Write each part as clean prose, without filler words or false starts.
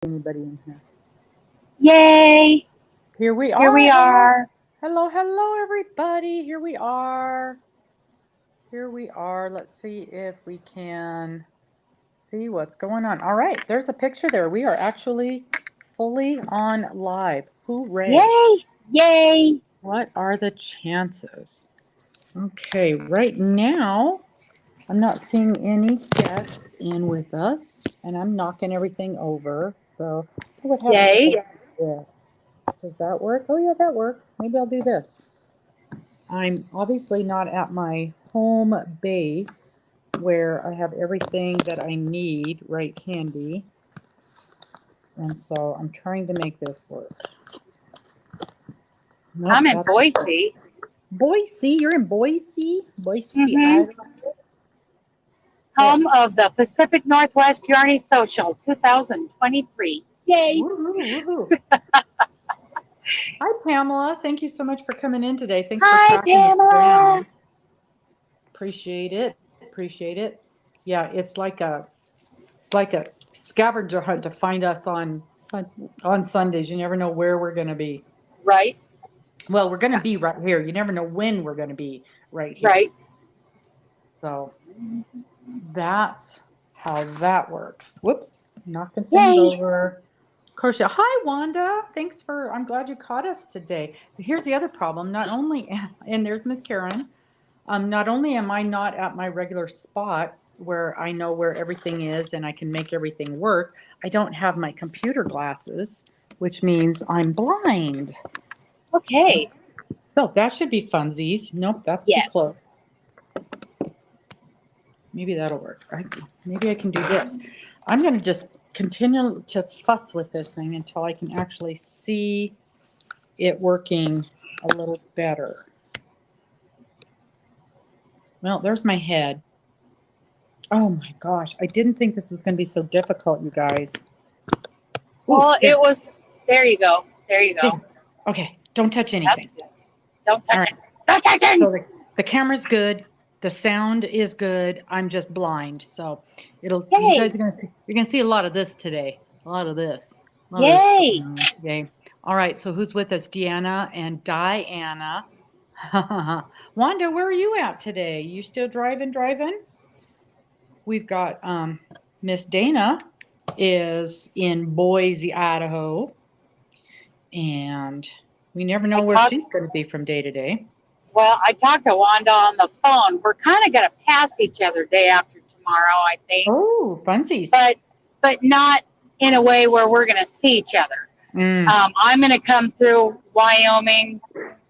anybody in here. Yay! Here we Here are. we Hello. are. Hello, everybody. Here we are. Let's see if we can see what's going on. All right, there's a picture there. We are actually fully on live. Hooray. Yay! Yay! What are the chances? Okay, right now, I'm not seeing any guests in with us, and I'm knocking everything over. So, what happens if I Yay! do this? Does that work? Oh, yeah, that works. Maybe I'll do this. I'm obviously not at my home base where I have everything that I need right handy. And so I'm trying to make this work. Nope, I'm in that's Boise. Boise. You're in Boise? Boise, Mm-hmm. Idaho. Good. Home of the Pacific Northwest Yarny Social 2023. Yay! Woohoo, woohoo. Hi, Pamela. Thank you so much for coming in today. Thanks for Hi, tracking us Pamela. down. Appreciate it. Appreciate it. Yeah, it's like a scavenger hunt to find us on Sundays. You never know where we're going to be. Right, Well, we're going to be right here. You never know when we're going to be right here. right. So that's how that works. Whoops, knocking things Yay! over. Crochet. Hi, Wanda. I'm glad you caught us today. Here's the other problem. Not only, and there's Miss Karen. Not only am I not at my regular spot where I know where everything is and I can make everything work, I don't have my computer glasses, which means I'm blind. Okay. So that should be funsies. Nope, that's too Yes. close. Maybe that'll work. Maybe I can do this. I'm going to just continue to fuss with this thing until I can actually see it working a little better. Well, there's my head. Oh my gosh, I didn't think this was going to be so difficult, you guys. Well, Ooh, it there. was. There you go. There you go. There. Okay, don't touch That's anything. good. Don't All touch right, it. Don't touch so it. the camera's good. The sound is good. I'm just blind, so you Yay! guys you're gonna see a lot of this today. A lot of this. A lot of this going Yay! on. Yay. All right, so who's with us? Deanna and Diana. Wanda, where are you at today? You still driving? We've got Miss Dana is in Boise, Idaho, and we never I know where talked. she's going to be from day to day. Well, I talked to Wanda on the phone. We're kind of gonna pass each other day after tomorrow, I think, Oh, funsies. but not in a way where we're gonna see each other. Mm. I'm gonna come through Wyoming,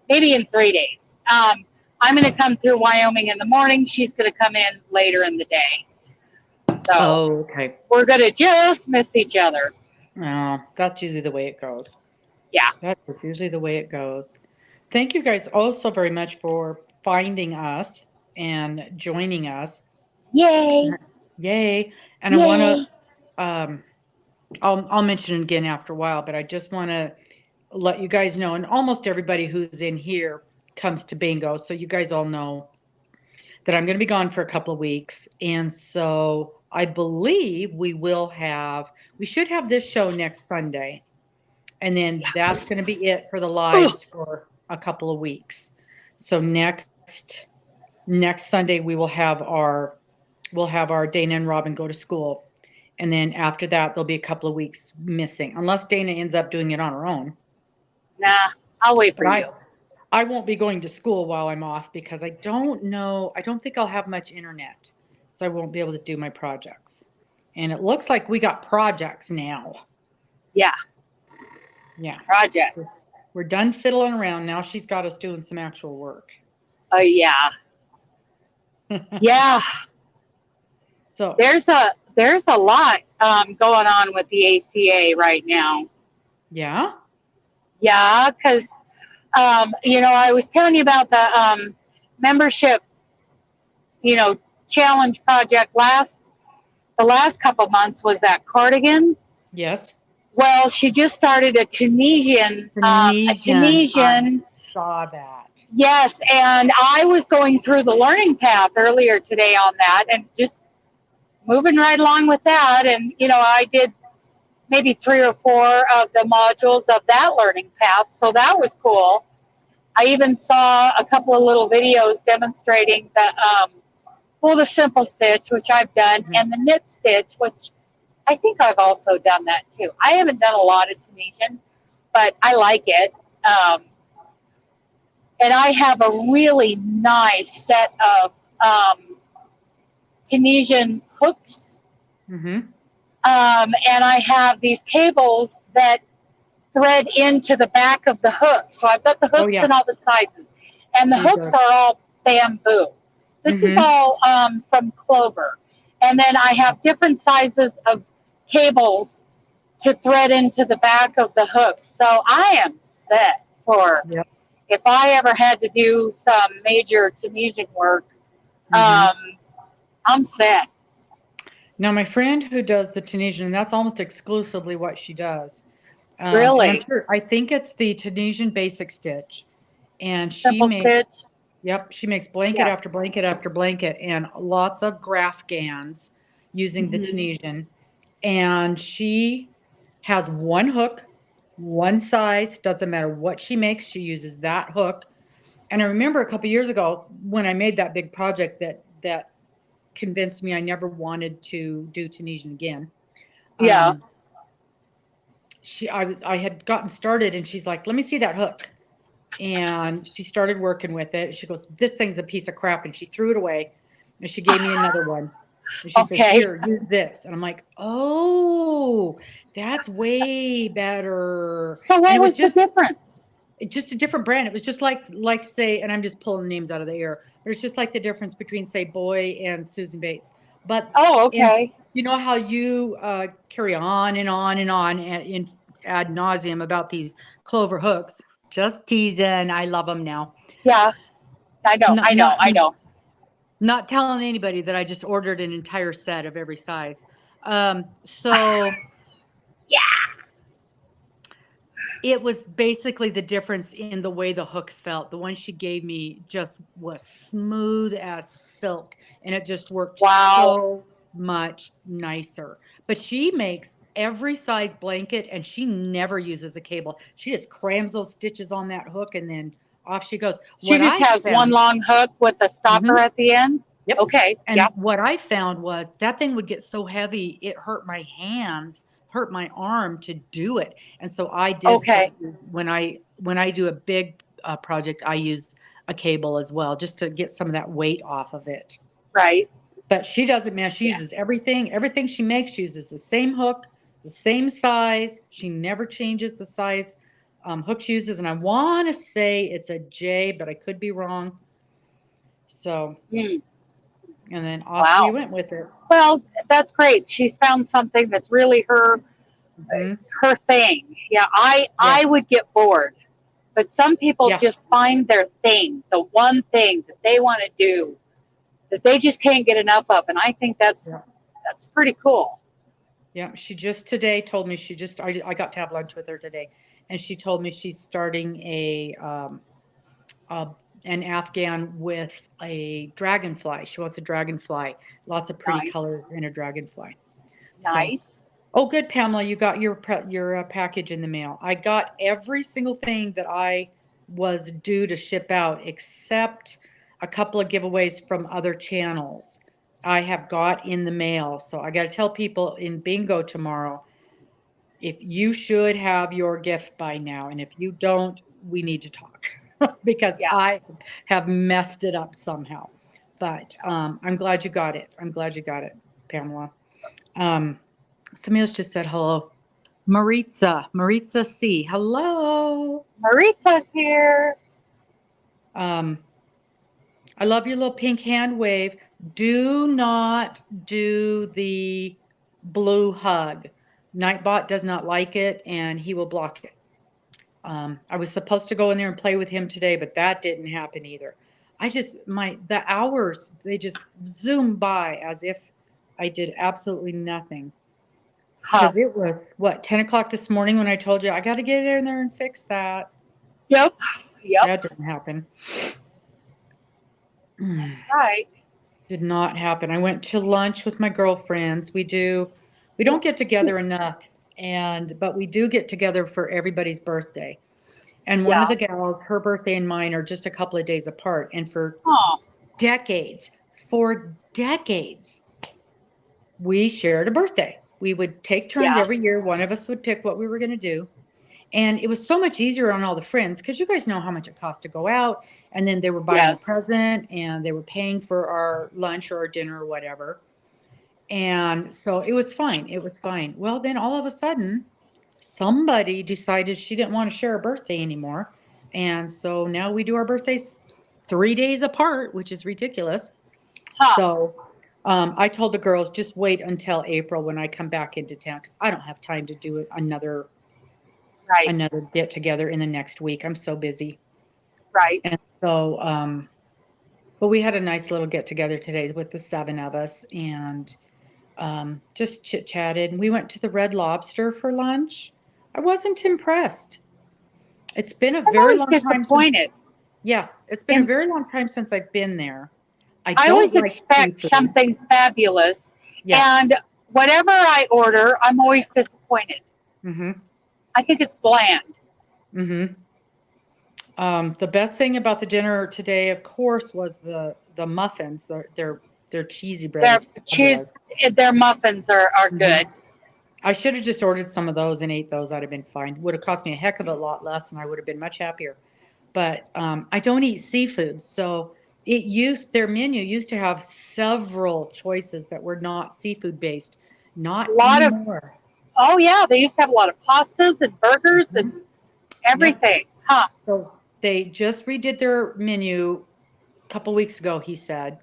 maybe in 3 days. I'm gonna come through Wyoming in the morning. She's gonna come in later in the day. So Oh, okay. we're gonna just miss each other. Oh, that's usually the way it goes. Yeah. That is usually the way it goes. Thank you guys also very much for finding us and joining us. Yay! Yay. And I want Yay! to I'll mention it again after a while, but I just want to let you guys know, and almost everybody who's in here comes to bingo, so you guys all know that I'm going to be gone for a couple of weeks, and so I believe we should have this show next Sunday, and then that's going to be it for the Ugh. lives for a couple of weeks. So next Sunday we'll have our Dana and Robbin go to school. And then after that, there'll be a couple of weeks missing, unless Dana ends up doing it on her own. Nah, I'll wait for But you. I won't be going to school while I'm off because I don't think I'll have much internet. So I won't be able to do my projects. And it looks like we got projects now. Yeah. Yeah. Projects. We're done fiddling around. Now she's got us doing some actual work. Oh, yeah. Yeah. So There's a lot going on with the ACA right now. yeah. Yeah, because I was telling you about the membership, challenge project the last couple months was that cardigan. Yes. Well, she just started a Tunisian. I saw that. Yes, and I was going through the learning path earlier today on that, and just moving right along with that. And I did maybe 3 or 4 of the modules of that learning path. So that was cool. I even saw a couple of little videos demonstrating the simple stitch, which I've done, Mhm. and the knit stitch, which I think I've also done that too. I haven't done a lot of Tunisian, but I like it. Um, and I have a really nice set of Tunisian hooks. Mhm. And I have these cables that thread into the back of the hook. So I've got the Oh hooks in yeah. all the sizes. And the Very hooks good. are all bamboo. This is Mhm. all from clover. And then I have different sizes of cables to thread into the back of the hook. So I am set for Yep. if I ever had to do some major Tunisian work, Mhm. um, I'm set. Now, my friend who does the Tunisian, and that's almost exclusively what she does. And I'm Really. sure, I think it's the Tunisian basic stitch. And she Simple makes, stitch. yep, she makes blanket Yeah. after blanket after blanket and lots of graph gans using the Hmm. Tunisian. And she has one hook, one size, doesn't matter what she makes, she uses that hook. And I remember a couple years ago when I made that big project that convinced me I never wanted to do Tunisian again. Yeah. Um, I had gotten started and she's like, "Let me see that hook." And she started working with it. She goes, "This thing's a piece of crap." And she threw it away. And she gave me another one. And she says, Okay. "Here, use this." And I'm like, "Oh, that's way better." So And what it was was the difference? just a different brand. It was just like say, and I'm just pulling names out of the air, but it's just like the difference between say Boy and Susan Bates. But Oh, in okay. you know how you carry on and on and on in ad nauseum about these clover hooks. Just teasing. I love them now. Yeah. I know. Not I know. not I know. not telling anybody that I just ordered an entire set of every size. So Yeah. it was basically the difference in the way the hook felt. The one she gave me just was smooth as silk, and it just worked Wow. so much nicer. But she makes every size blanket, and she never uses a cable. She just crams those stitches on that hook, and then off she goes. She What just I has one found, long hook with a stopper mhm, at the end. yep. Okay. And Yeah. what I found was that thing would get so heavy, it hurt my hands, hurt my arm to do it. And so I did Okay. start when I do a big project, I use a cable as well, just to get some of that weight off of it. Right. But she doesn't, man. She Yeah. uses everything. Everything she makes, she uses the same hook, the same size. She never changes the size hook she uses. And I want to say it's a J, but I could be wrong. So, Mm. and then off we Wow. went with it. Well, that's great. She's found something that's really Mhm. her thing. Yeah. I Yes. I would get bored, but some people Yeah. just find their thing, the one thing that they want to do that they just can't get enough of, and I think Yeah. that's pretty cool. Yeah. She just today told me I got to have lunch with her today, and she told me she's starting a an Afghan with a dragonfly. She wants a dragonfly, lots of pretty Nice. colors in a dragonfly. So, Nice. oh, good, Pamela, you got your package in the mail. I got every single thing that I was due to ship out, except a couple of giveaways from other channels. I have got in the mail, so I got to tell people in bingo tomorrow if you should have your gift by now, and if you don't, we need to talk because Yeah. I have messed it up somehow. But I'm glad you got it. I'm glad you got it, Pamela. Um, Somebody else just said hello. Maritza C. Hello. Maritza's here. Um, I love your little pink hand wave. Do not do the blue hug. Nightbot does not like it and he will block it. I was supposed to go in there and play with him today, but that didn't happen either. The hours, they just zoom by as if I did absolutely nothing. Huh. Because it was, what, 10 o'clock this morning when I told you I got to get in there and fix that. Yep. Yep. That didn't happen. That's right. Did not happen. I went to lunch with my girlfriends. We don't get together enough. But we do get together for everybody's birthday. And one of Yeah. the gals, her birthday and mine are just a couple of days apart. And Oh, decades, for decades, we shared a birthday. We would take turns yeah. every year. One of us would pick what we were going to do. And it was so much easier on all the friends because you guys know how much it costs to go out. And then they were buying a Yes. present and they were paying for our lunch or our dinner or whatever. And so it was fine. It was fine. Well, then all of a sudden, somebody decided she didn't want to share a birthday anymore. And so now we do our birthdays 3 days apart, which is ridiculous. Huh. So I told the girls, just wait until April when I come back into town because I don't have time to do another Right. get together in the next week. I'm so busy. Right. And so, but we had a nice little get together today with the 7 of us and just chit chatted. We went to the Red Lobster for lunch. I wasn't impressed. It's been a I'm very always long time since, disappointed. yeah, it's been a And very long time since I've been there. I I don't always like expect seafood. something fabulous. Yeah. And whatever I order, I'm always disappointed. Mm-hmm. I think it's bland. Mm-hmm. The best thing about the dinner today, of course, was the muffins. Their cheesy bread Their is cheese, fabulous. their muffins are Mm-hmm. good. I should have just ordered some of those and ate those. I'd have been fine. Would have cost me a heck of a lot less, and I would have been much happier. But I don't eat seafood, so their menu used to have several choices that were not seafood based. Not A lot of, anymore. oh yeah, they used to have a lot of pastas and burgers Hmm. and Yep. everything. Huh. So they just redid their menu a couple weeks ago, he said,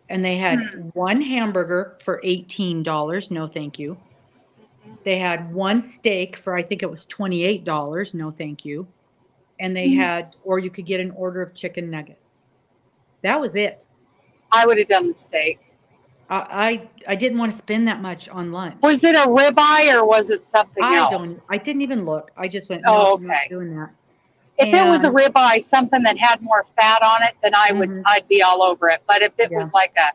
and they had Hmm. one hamburger for $18. No, thank you. They had one steak for I think it was $28. No, thank you. And they Hmm. had, or you could get an order of chicken nuggets. That was it. I would have done the steak. I didn't want to spend that much on lunch. Was it a ribeye or was it something else? I didn't even look. I just went, Oh, nope, I'm not okay. doing that. If it was a And ribeye, something that had more fat on it, then hmm I'd be all over it. But if it was yeah. like a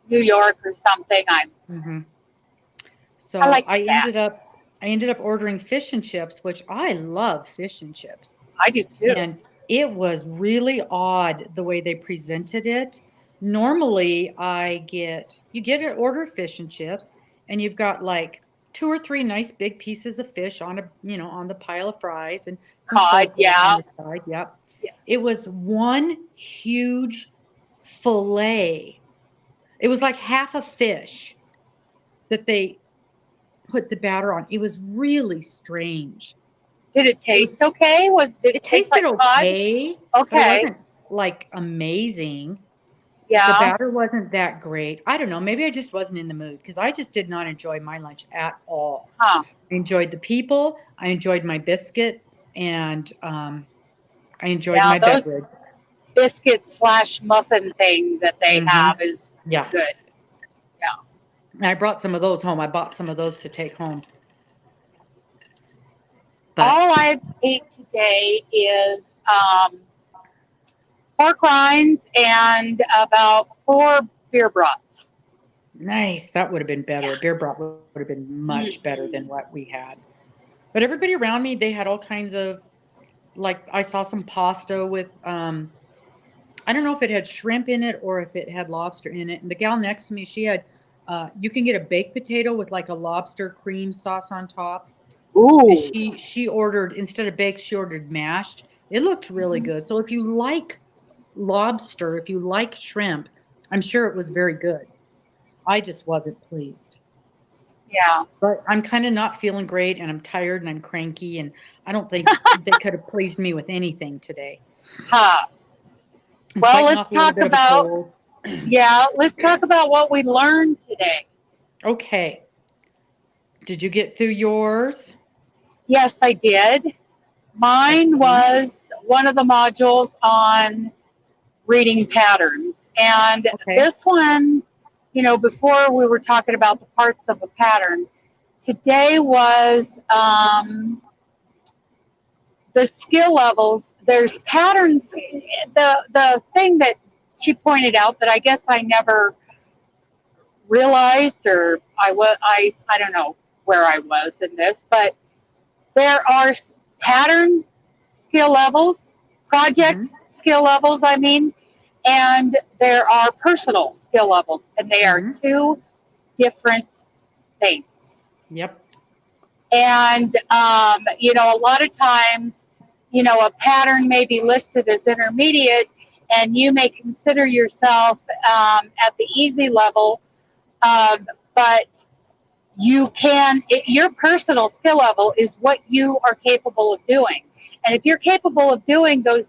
New York or something, hmm I So like the fat. I ended up ordering fish and chips, which I love fish and chips. I do too. And it was really odd the way they presented it. Normally, you get an order of fish and chips, and you've got like 2 or 3 nice big pieces of fish on the pile of fries and some Cod, coleslaw on yeah. the side. Yep. Yeah. It was one huge fillet. It was like half a fish that they put the batter on. It was really strange. Did it taste okay? Did It it taste tasted like cod? okay, but it Okay. wasn't like amazing. The Yeah. batter wasn't that great. I don't know. Maybe I just wasn't in the mood because I just did not enjoy my lunch at all. Huh. I enjoyed the people. I enjoyed my biscuit, and I enjoyed Yeah, my those beverage. biscuit slash muffin thing that they Hmm have is Yeah, good. Yeah. and I brought some of those home. I bought some of those to take home. But All I've ate today is pork rinds and about 4 beer brats. nice. That would have been better. Yeah. A beer broth would have been much better Mm-hmm. than what we had. But everybody around me, they had all kinds of, like, I saw some pasta with I don't know if it had shrimp in it or if it had lobster in it. And the gal next to me, she had you can get a baked potato with like a lobster cream sauce on top. And Ooh. she ordered, instead of baked, she ordered mashed. It looked really Mm-hmm. good. So if you like lobster, if you like shrimp, I'm sure it was very good. I just wasn't pleased. Yeah. But I'm kind of not feeling great and I'm tired and I'm cranky and I don't think they could have pleased me with anything today. Huh. I'm Well, fighting let's off a little talk bit of a about cold. let's talk about what we learned today. Okay. Did you get through yours? Yes, I did. Mine Excellent. was one of the modules on reading patterns. And Okay. this one, before we were talking about the parts of a pattern, today was the skill levels. There's patterns. The thing that she pointed out that I guess I never realized, or I don't know. where I was in this, but there are pattern skill levels, project Mm-hmm. skill levels, I mean, and there are personal skill levels, and they are Mm-hmm. two different things. Yep. And, a lot of times, a pattern may be listed as intermediate, and you may consider yourself at the easy level, but your personal skill level is what you are capable of doing. And if you're capable of doing those,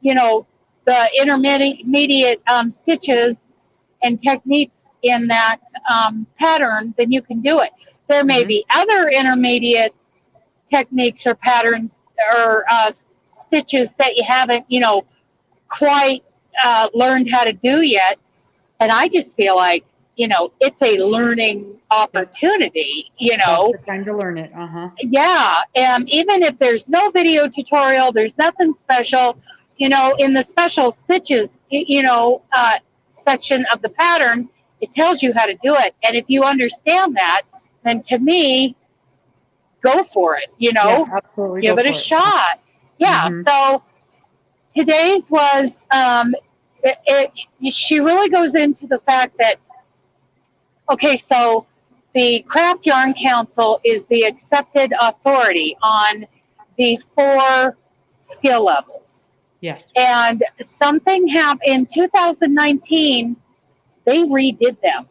the intermediate stitches and techniques in that pattern, then you can do it. There may Mm-hmm. be other intermediate techniques or patterns or stitches that you haven't, quite learned how to do yet. And I just feel like, it's a learning Yep. opportunity, That's the time to learn it. Uh-huh. Yeah. Even if there's no video tutorial, there's nothing special, in the special stitches, section of the pattern, it tells you how to do it. And if you understand that, then to me, go for it, Yeah, absolutely. give Go it a for it. shot. Yeah. Mm-hmm. So today's was, she really goes into the fact that, okay, so the Craft Yarn Council is the accepted authority on the four skill levels. Yes. And something happened in 2019, they redid them.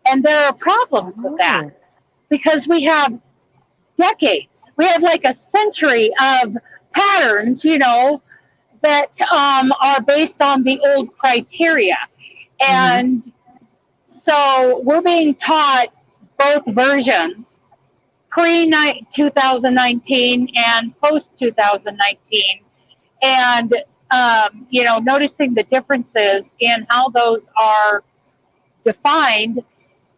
And there are problems with that Oh. because we have decades, we have like a century of patterns, that are based on the old criteria. Mm-hmm. And so we're being taught both versions, pre 2019 and post 2019, and noticing the differences in how those are defined.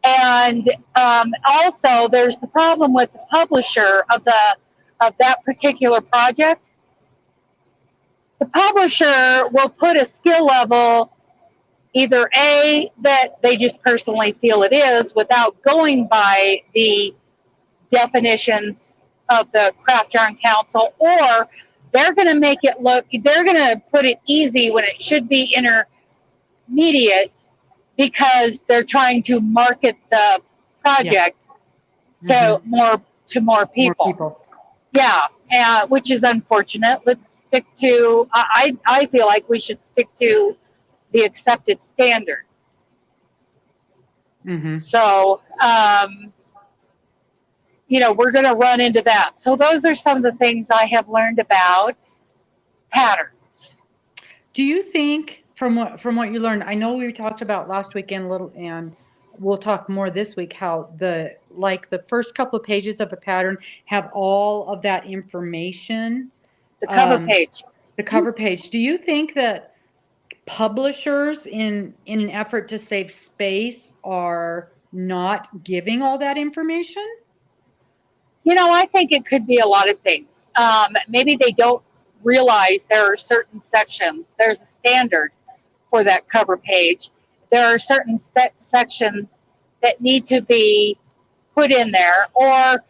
And also, there's the problem with the publisher of that particular project. The publisher will put a skill level, either A, that they just personally feel it is without going by the definitions of the Craft Yarn Council, or they're going to make it look, they're going to put it easy when it should be intermediate because they're trying to market the Yeah. project to Mm-hmm. more More people. people. Yeah, which is unfortunate. Let's stick to. I feel like we should stick to the accepted standard. Mm-hmm. So, we're going to run into that. So those are some of the things I have learned about patterns. Do you think from what you learned, I know we talked about last weekend a little, and we'll talk more this week, how the first couple of pages of a pattern have all of that information, The cover um, page. the cover page. Do you think that publishers in an effort to save space are not giving all that information? I think it could be a lot of things. Maybe they don't realize there are certain sections. There's a standard for that cover page. There are certain sections that need to be put in there, or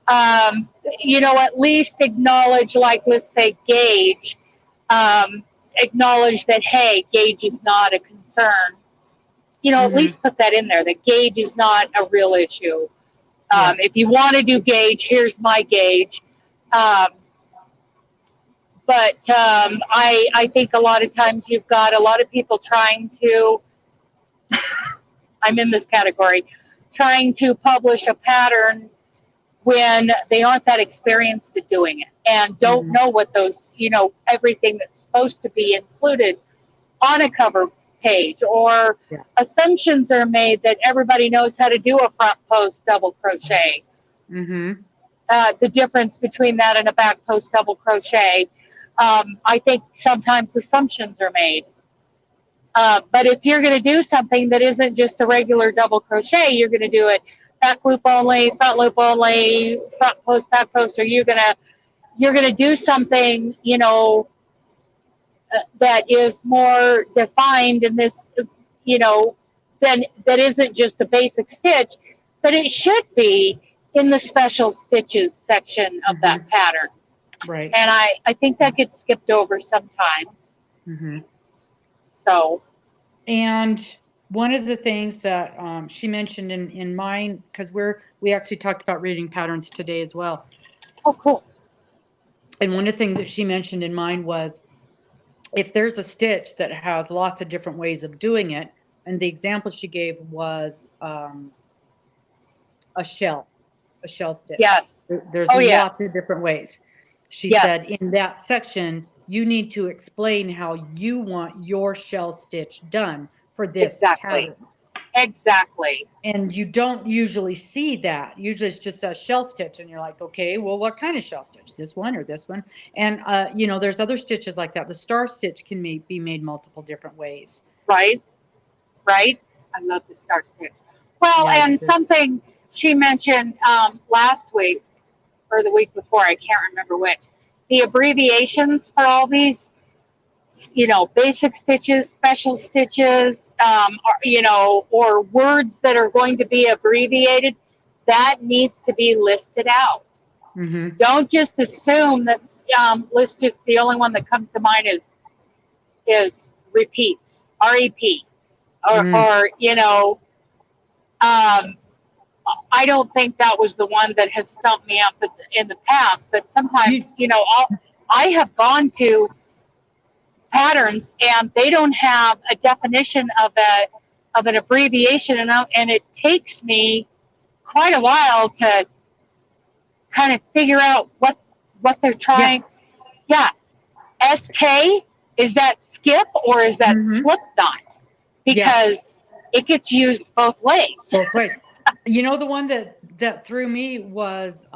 at least acknowledge, like let's say gauge, acknowledge that hey, gauge is not a concern. At Mm-hmm. least put that in there. That gauge is not a real issue. Yeah. If you want to do gauge, here's my gauge. Um, but I think a lot of times you've got a lot of people trying to, I'm in this category, trying to publish a pattern when they aren't that experienced at doing it and don't Mm-hmm. know what those, everything that's supposed to be included on a cover page, or Yeah. assumptions are made that everybody knows how to do a front post double crochet. Mm-hmm. The difference between that and a back post double crochet. I think sometimes assumptions are made. But if you're going to do something that isn't just a regular double crochet, you're going to do it back loop only, front loop only, front post, back post, or you're going to do something, that is more defined in this, than that isn't just a basic stitch, but it should be in the special stitches section of that pattern. Right. And I think that gets skipped over sometimes. So. And one of the things that she mentioned in mine, because we actually talked about reading patterns today as well. Oh, cool. And one of the things that she mentioned in mine was if there's a stitch that has lots of different ways of doing it, and the example she gave was a shell stitch. Yes. There's lots of different ways. She said in that section, you need to explain how you want your shell stitch done for this pattern. Exactly. And you don't usually see that. Usually it's just a shell stitch and you're like, okay, well, what kind of shell stitch? This one or this one? And, you know, there's other stitches like that. The star stitch can be made multiple different ways. Right. Right. I love the star stitch. Well, and something she mentioned last week or the week before, I can't remember which, the abbreviations for all these, you know, basic stitches, special stitches, you know, or words that are going to be abbreviated, that needs to be listed out. Don't just assume that, let's just, the only one that comes to mind is repeats, REP, or you know, I don't think that was the one that has stumped me up in the past, but sometimes, you know, I have gone to patterns and they don't have a definition of an abbreviation, and it takes me quite a while to kind of figure out what they're trying. SK, is that skip or is that slip knot? Because it gets used both ways. Both ways. You know, the one that threw me was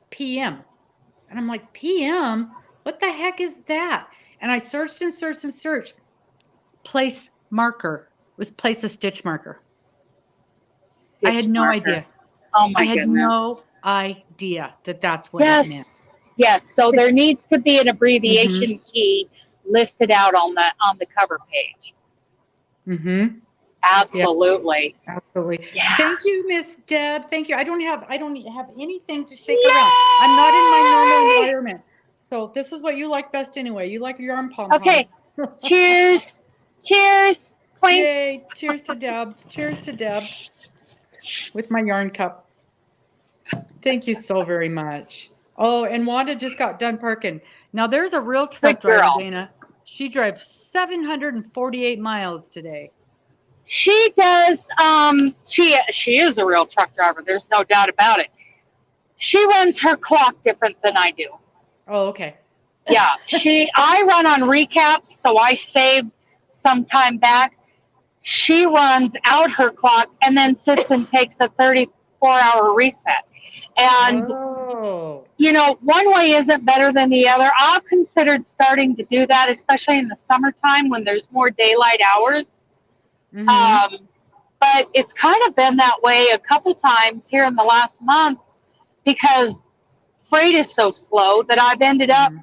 PM. And I'm like, PM? What the heck is that? And I searched and searched and searched. Place marker was place a stitch marker. I had no idea. Oh my goodness. I had no idea that that's what it meant. Yes, so there needs to be an abbreviation key listed out on the cover page. Absolutely. Yep. Absolutely. Yeah. Thank you, Miss Deb. Thank you. I don't have anything to shake around. I'm not in my normal environment. So this is what you like best anyway. You like your yarn pom-poms. Okay. Cheers. Cheers. Clink. Yay. Cheers to Deb. Cheers to Deb. With my yarn cup. Thank you so very much. Oh, and Wanda just got done parking. Now there's a real truck driver, Dana. She drives 748 miles today. She does. She is a real truck driver. There's no doubt about it. She runs her clock different than I do. Oh, okay. Yeah, I run on recaps, so I save some time back. She runs out her clock and then sits and takes a 34-hour reset. And, you know, one way isn't better than the other. I've considered starting to do that, especially in the summertime when there's more daylight hours. But it's kind of been that way a couple times here in the last month because freight is so slow that I've ended up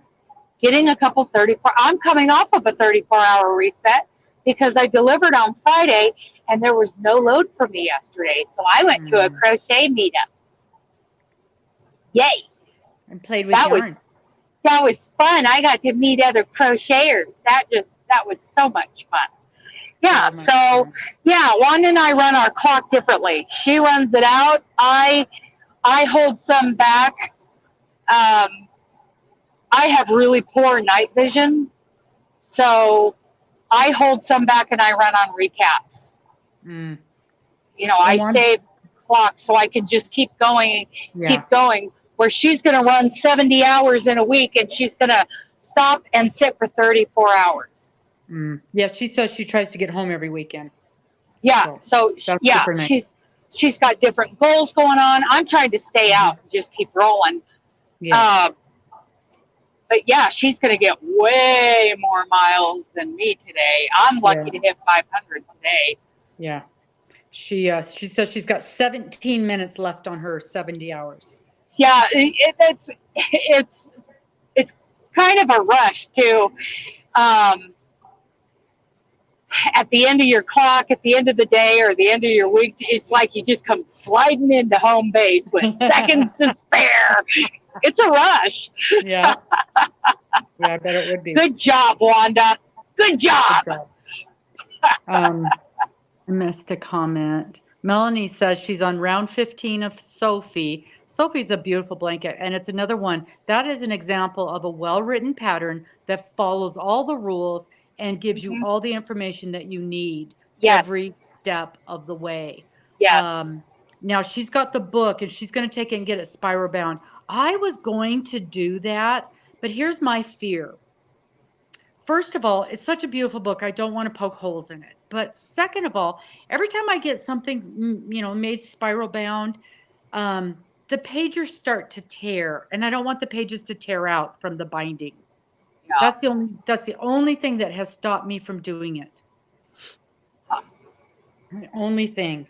getting a couple 34. I'm coming off of a 34-hour reset because I delivered on Friday and there was no load for me yesterday. So I went to a crochet meetup. Yay. And played with yarn. That was fun. I got to meet other crocheters. That was so much fun. Yeah, so yeah, Wanda and I run our clock differently. She runs it out. I hold some back. I have really poor night vision, so I hold some back and I run on recaps. You know, I save clocks so I can just keep going, keep going. Where she's going to run 70 hours in a week and she's going to stop and sit for 34 hours. Yeah, she says she tries to get home every weekend. Yeah, so yeah, she's got different goals going on. I'm trying to stay out and just keep rolling. Yeah. But yeah, she's going to get way more miles than me today. I'm lucky to hit 500 today. Yeah. She says she's got 17 minutes left on her 70 hours. Yeah, it's kind of a rush too. at the end of your clock, at the end of the day, or the end of your week, it's like you just come sliding into home base with seconds to spare. It's a rush. Yeah. Yeah, I bet it would be. Good job, Wanda. Good job. Good job. I missed a comment. Melanie says she's on round 15 of Sophie. Sophie's a beautiful blanket, and it's another one. That is an example of a well-written pattern that follows all the rules and gives you all the information that you need every step of the way. Yes. Now, she's got the book, and she's going to take it and get it spiral bound. I was going to do that, but here's my fear. First of all, it's such a beautiful book. I don't want to poke holes in it. But second of all, every time I get something, made spiral bound, the pages start to tear, and I don't want the pages to tear out from the binding. Yeah. That's the only thing that has stopped me from doing it. The only thing.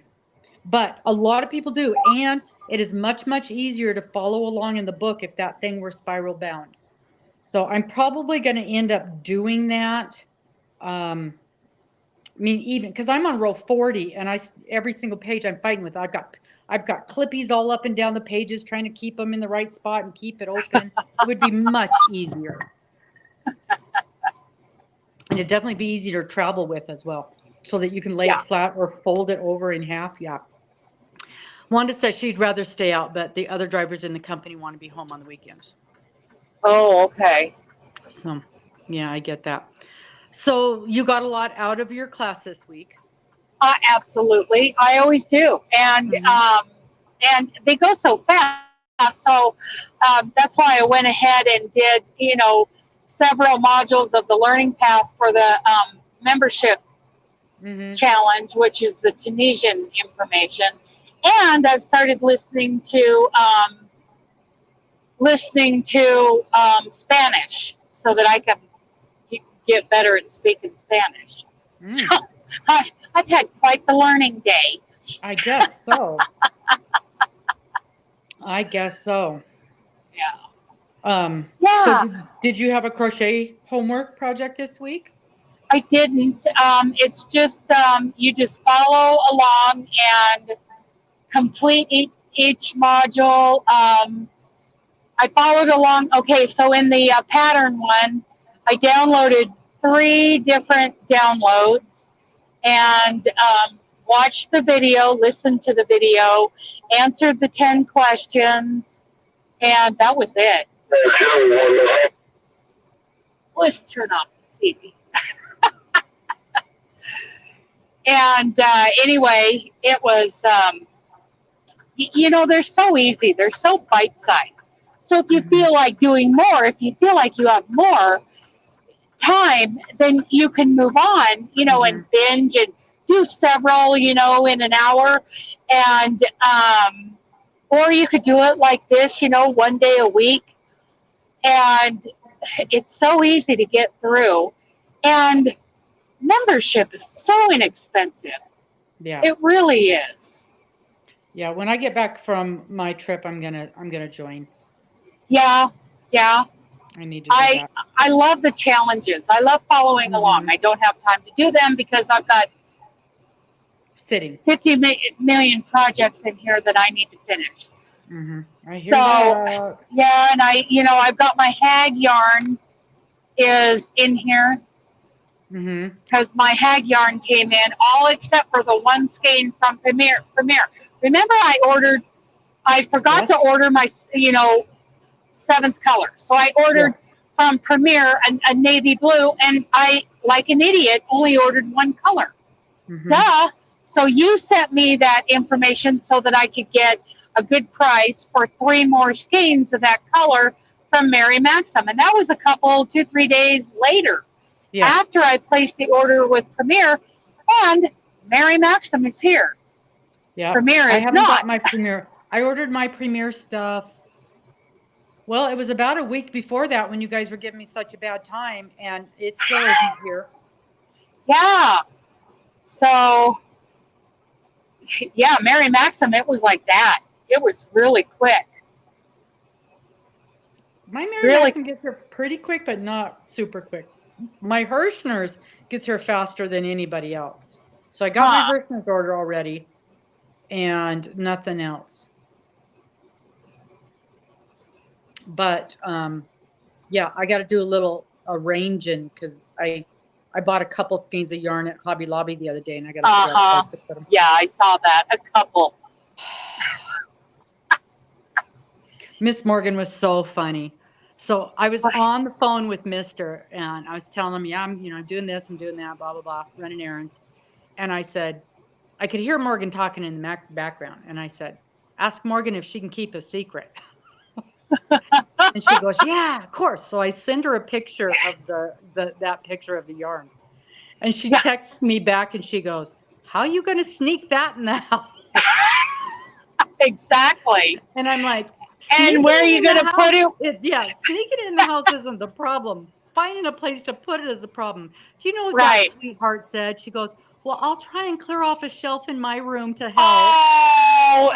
But a lot of people do, and it is much, much easier to follow along in the book if that thing were spiral bound. So I'm probably going to end up doing that. Even because I'm on row 40, and every single page I'm fighting with, I've got clippies all up and down the pages, trying to keep them in the right spot and keep it open. It would be much easier. And it'd definitely be easier to travel with as well, so that you can lay it flat or fold it over in half. Yeah. Wanda says she'd rather stay out, but the other drivers in the company want to be home on the weekends. Oh, okay. So, yeah, I get that. So you got a lot out of your class this week. Absolutely. I always do. And and they go so fast. So that's why I went ahead and did, several modules of the learning path for the membership challenge, which is the Tunisian information. And I've started listening to Spanish so that I can get better at speaking Spanish. So I've had quite the learning day. I guess so. I guess so. Yeah. So did you have a crochet homework project this week? I didn't. It's just you just follow along and complete each module. I followed along. Okay, so in the pattern one, I downloaded 3 different downloads and watched the video, listened to the video, answered the 10 questions, and that was it. Let's turn off the CD. And anyway, it was, they're so easy. They're so bite-sized. So if you feel like doing more, if you feel like you have more time, then you can move on, and binge and do several, in an hour. And, or you could do it like this, one day a week. And it's so easy to get through. And membership is so inexpensive. Yeah. It really is. Yeah, when I get back from my trip, I'm gonna join. Yeah. I need to do that. I love the challenges. I love following along. I don't have time to do them because I've got 50 million projects in here that I need to finish. I hear that. Yeah, and I've got my hag yarn is in here because my hag yarn came in all except for the one skein from Premier. Remember, I forgot to order my 7th color, so I ordered from Premier a navy blue, and I, like an idiot, only ordered one color. Duh. So you sent me that information so that I could get a good price for 3 more skeins of that color from Mary Maxim, and that was a couple, 2-3 days later, after I placed the order with Premier, and Mary Maxim is here. Yeah, Premier is I haven't not. got my Premier. I ordered my Premier stuff. Well, it was about a week before that when you guys were giving me such a bad time, and it still isn't here. Yeah. So, Mary Maxim, it was like that. It was really quick. My Mary Maxim gets here pretty quick, but not super quick. my Hirschner's gets here faster than anybody else. So I got my Huh. Hirschner's order already and nothing else. But yeah, I got to do a little arranging because I bought a couple skeins of yarn at Hobby Lobby the other day, and I got to figure out a Uh-huh. place to put them. Yeah, I saw that. A couple. Miss Morgan was so funny. So I was on the phone with Mister, and I was telling him, yeah, I'm doing this, I'm doing that, blah blah blah, running errands. And I said, I could hear Morgan talking in the background, and I said, ask Morgan if she can keep a secret. And she goes, yeah, of course. So I send her a picture of that picture of the yarn. And she Yeah. texts me back and she goes, how are you going to sneak that in the house? Exactly. And I'm like, And where are you going to put it? Yeah, sneaking it in the house isn't the problem. Finding a place to put it is the problem. Do you know what Right. that sweetheart said? She goes, well, I'll try and clear off a shelf in my room to help. Oh,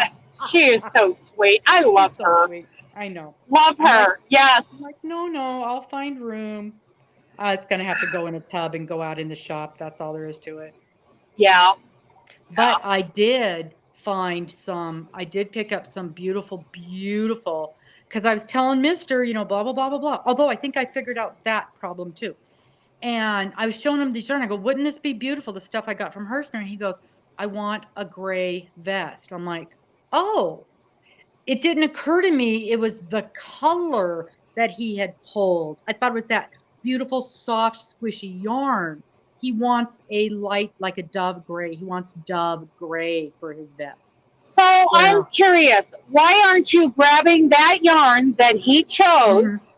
she is so sweet. I love so her. Sweet. I know. Love her. I'm Yes. like, no, I'll find room. It's going to have to go in a tub and go out in the shop. That's all there is to it. Yeah. But I did pick up some beautiful, because I was telling Mister, blah, blah, blah, blah, blah. Although I think I figured out that problem too. And I was showing him these yarn. I go, wouldn't this be beautiful, the stuff I got from Hirschner? And he goes, I want a gray vest. I'm like, oh, it didn't occur to me it was the color that he had pulled. I thought it was that beautiful, soft, squishy yarn. He wants a light, like a dove gray. He wants dove gray for his vest. So I'm Well, curious, why aren't you grabbing that yarn that he chose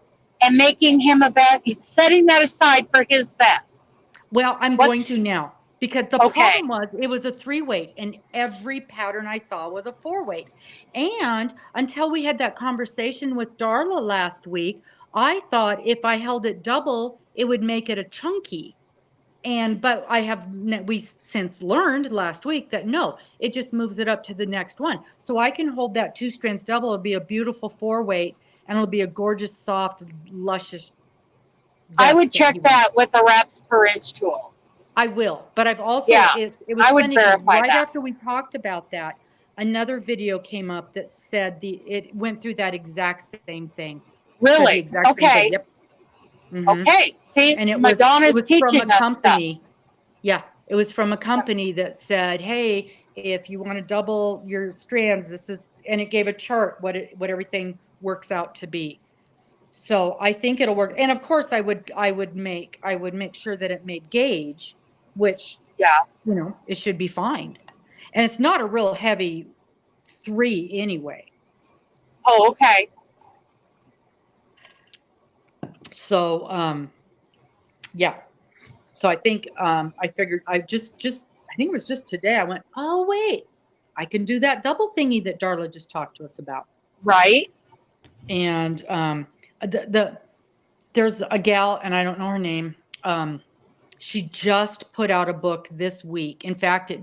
and making him a vest, setting that aside for his vest? well, I'm going to now because the Okay. problem was it was a 3-weight and every pattern I saw was a 4-weight. And until we had that conversation with Darla last week, I thought if I held it double, it would make it a chunky. But we since learned last week that no, it just moves it up to the next one. So I can hold that 2 strands double. It'll be a beautiful 4-weight and it'll be a gorgeous, soft, luscious vest. I would check that with the wraps per inch tool. I will, but I've also, Yeah, it was I would funny because verify right that. after we talked about that, another video came up that said it went through that exact same thing. Really? Exact same Okay. thing. Yep. Okay. See, And it Madonna's was teaching from a us company. stuff. Yeah, it was from a company that said, hey, if you want to double your strands, and it gave a chart what everything works out to be. So I think it'll work. And of course I would make sure that it made gauge, which, it should be fine. And it's not a real heavy 3 anyway. Oh, okay. So, yeah. So I think I figured I think it was just today I went, oh wait, I can do that double thingy that Darla just talked to us about. Right. And there's a gal and I don't know her name. She just put out a book this week. In fact, I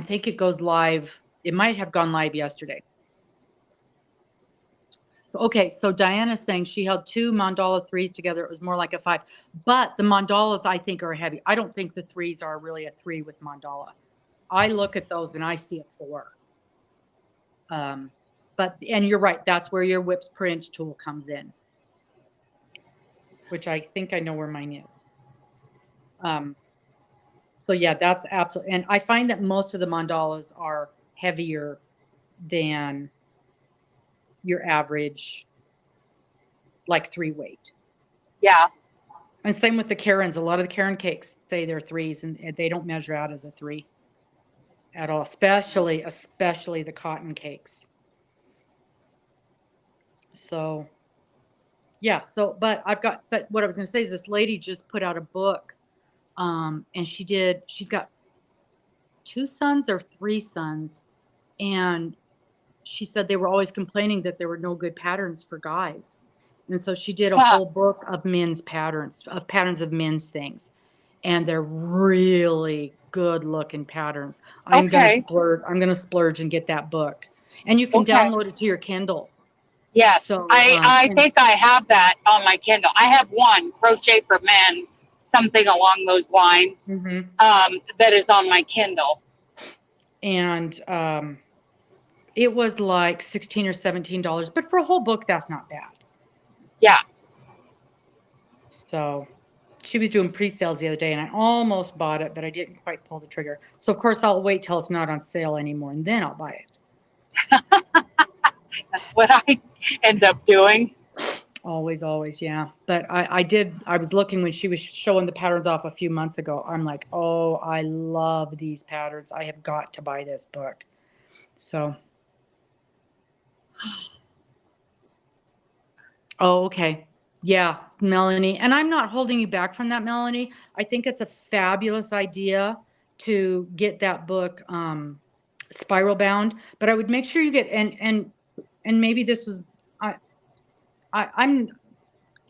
think it goes live. It might have gone live yesterday. So Diana's saying she held 2 mandala 3s together. It was more like a 5. But the mandalas, I think, are heavy. I don't think the 3s are really a 3 with mandala. I look at those and I see a 4. And you're right. That's where your whips per inch tool comes in, which I think I know where mine is. So yeah, that's absolutely. And I find that most of the mandalas are heavier than your average, like 3-weight. Yeah. And same with the Karens. A lot of the Karen cakes say they're 3s, and they don't measure out as a 3 at all. Especially the cotton cakes. So, yeah. But what I was going to say is this lady just put out a book, and she's got 2 sons or 3 sons, and she said they were always complaining that there were no good patterns for guys. And so she did a whole book of men's patterns of men's things. And they're really good looking patterns. I'm going to splurge and get that book. And you can download it to your Kindle. Yes, So, I and think I have that on my Kindle. I have one, Crochet for Men, something along those lines, mhm. that is on my Kindle. And it was like $16 or $17, but for a whole book, that's not bad. Yeah. So she was doing pre-sales the other day, and I almost bought it, but I didn't quite pull the trigger. So of course I'll wait till it's not on sale anymore, and then I'll buy it. That's what I end up doing. Always, always, yeah. But I was looking when she was showing the patterns off a few months ago. I'm like, oh, I love these patterns. I have got to buy this book. So, oh, okay. Yeah, Melanie. And I'm not holding you back from that, Melanie. I think it's a fabulous idea to get that book spiral bound, but I would make sure you get and maybe this was I, I'm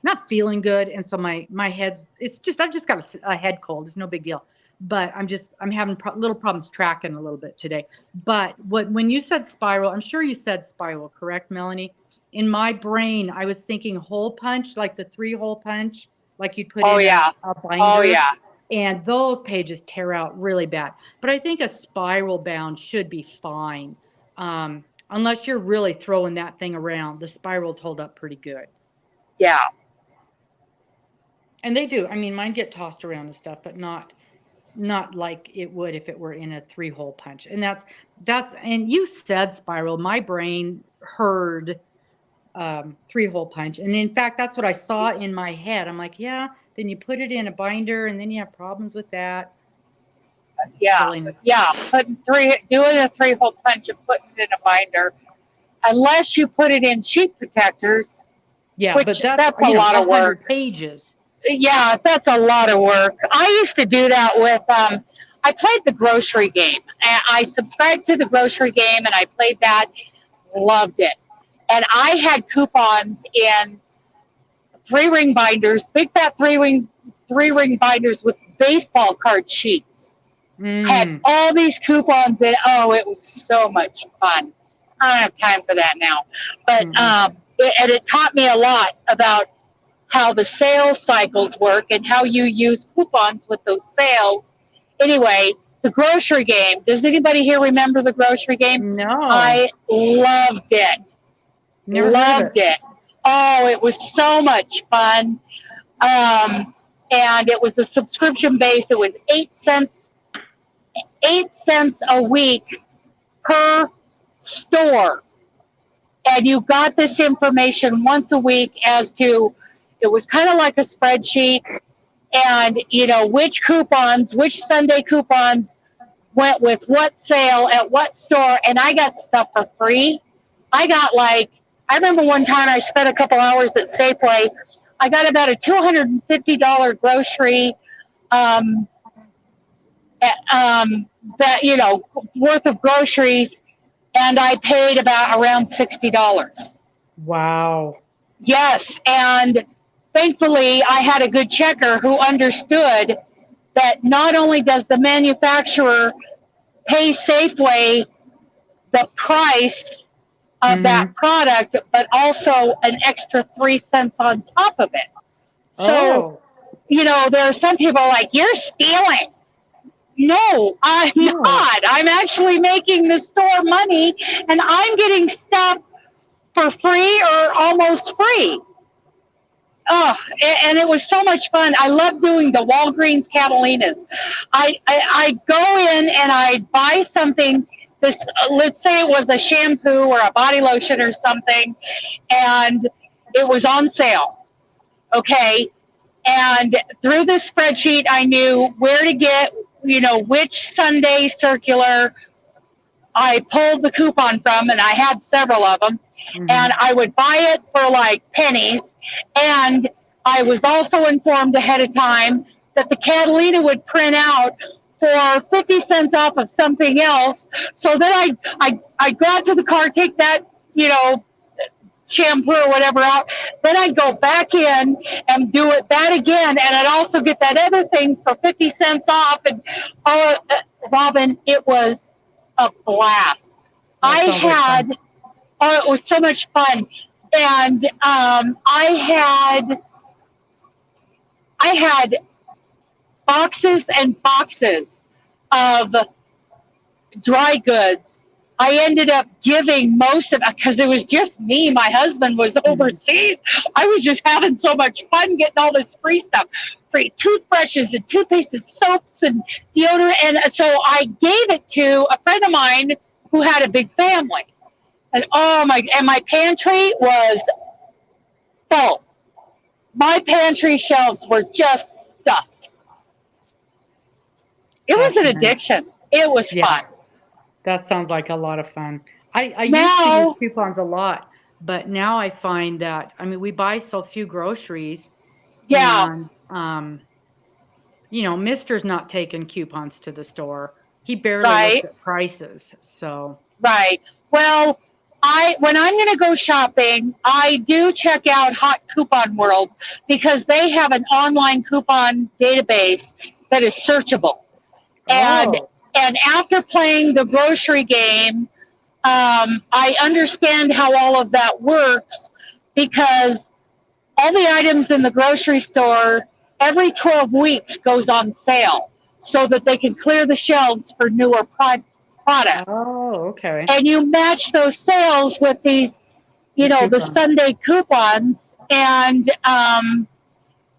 not feeling good, and so my head's it's just I've just got a head cold. It's no big deal, but I'm having little problems tracking a little bit today. But when you said spiral, I'm sure you said spiral, correct, Melanie? In my brain, I was thinking hole punch, like the 3-hole punch, like you'd put Oh, in yeah. a Oh, binder, yeah. and those pages tear out really bad. But I think a spiral bound should be fine, unless you're really throwing that thing around. The spirals hold up pretty good. Yeah. And they do. I mean, mine get tossed around and stuff, but not like it would if it were in a 3-hole punch. And that's and you said spiral. My brain heard 3-hole punch. And in fact, that's what I saw in my head. I'm like, yeah, then you put it in a binder and then you have problems with that. Yeah. Silliness. Yeah. Doing a 3-hole punch and putting it in a binder, unless you put it in sheet protectors, Yeah, which but that's, that's a lot of work. 100 pages. Yeah, that's a lot of work. I used to do that with, I played the grocery game. I subscribed to the grocery game and I played that, loved it. And I had coupons in 3-ring binders, big fat 3-ring binders with baseball card sheets. Had Mm, all these coupons in. Oh, it was so much fun. I don't have time for that now, but mhm. and it taught me a lot about how the sales cycles work and how you use coupons with those sales. Anyway, the grocery game. Does anybody here remember the grocery game? No, I loved it. never heard of Loved it. it. Oh, it was so much fun. And it was a subscription base. It was 8 cents a week per store. And you got this information once a week as to, it was kind of like a spreadsheet, and which Sunday coupons went with what sale at what store, and I got stuff for free. I remember one time I spent a couple hours at Safeway. I got about a $250 grocery, um, that worth of groceries, and I paid about around $60. Wow. Yes, and thankfully I had a good checker who understood that not only does the manufacturer pay Safeway the price of Mm-hmm. that product, but also an extra 3 cents on top of it. So, Oh, there are some people like, you're stealing. No, I'm no. not. I'm actually making the store money, and I'm getting stuff for free or almost free. Oh, and it was so much fun. I love doing the Walgreens Catalinas. I go in and I buy something. Let's say it was a shampoo or a body lotion or something, and it was on sale. Okay, and through the spreadsheet, I knew where to get, which Sunday circular I pulled the coupon from, and I had several of them, Mm-hmm. and I would buy it for like pennies. And I was also informed ahead of time that the Catalina would print out for 50 cents off of something else. So then I'd go out to the car, take that, shampoo or whatever out. Then I'd go back in and do that again, and I'd also get that other thing for 50 cents off. And Robbin, it was a blast. That I sounds like fun. had, oh, it was so much fun. And I had boxes and boxes of dry goods. I ended up giving most of it because it was just me. My husband was overseas. I was just having so much fun getting all this free stuff, free toothbrushes and toothpaste and soaps and deodorant. And so I gave it to a friend of mine who had a big family. And my pantry was full. My pantry shelves were just stuffed. It was an addiction. It was fun. That sounds like a lot of fun. I used to use coupons a lot, but now I find that, I mean, we buy so few groceries. Yeah. And, you know, Mister's not taking coupons to the store. He barely looks at prices. So. Right. Well, when I'm going to go shopping, I do check out Hot Coupon World because they have an online coupon database that is searchable. And after playing the grocery game, I understand how all of that works because all the items in the grocery store every 12 weeks goes on sale so that they can clear the shelves for newer products. Oh, okay. And you match those sales with these, you know, the Sunday coupons, and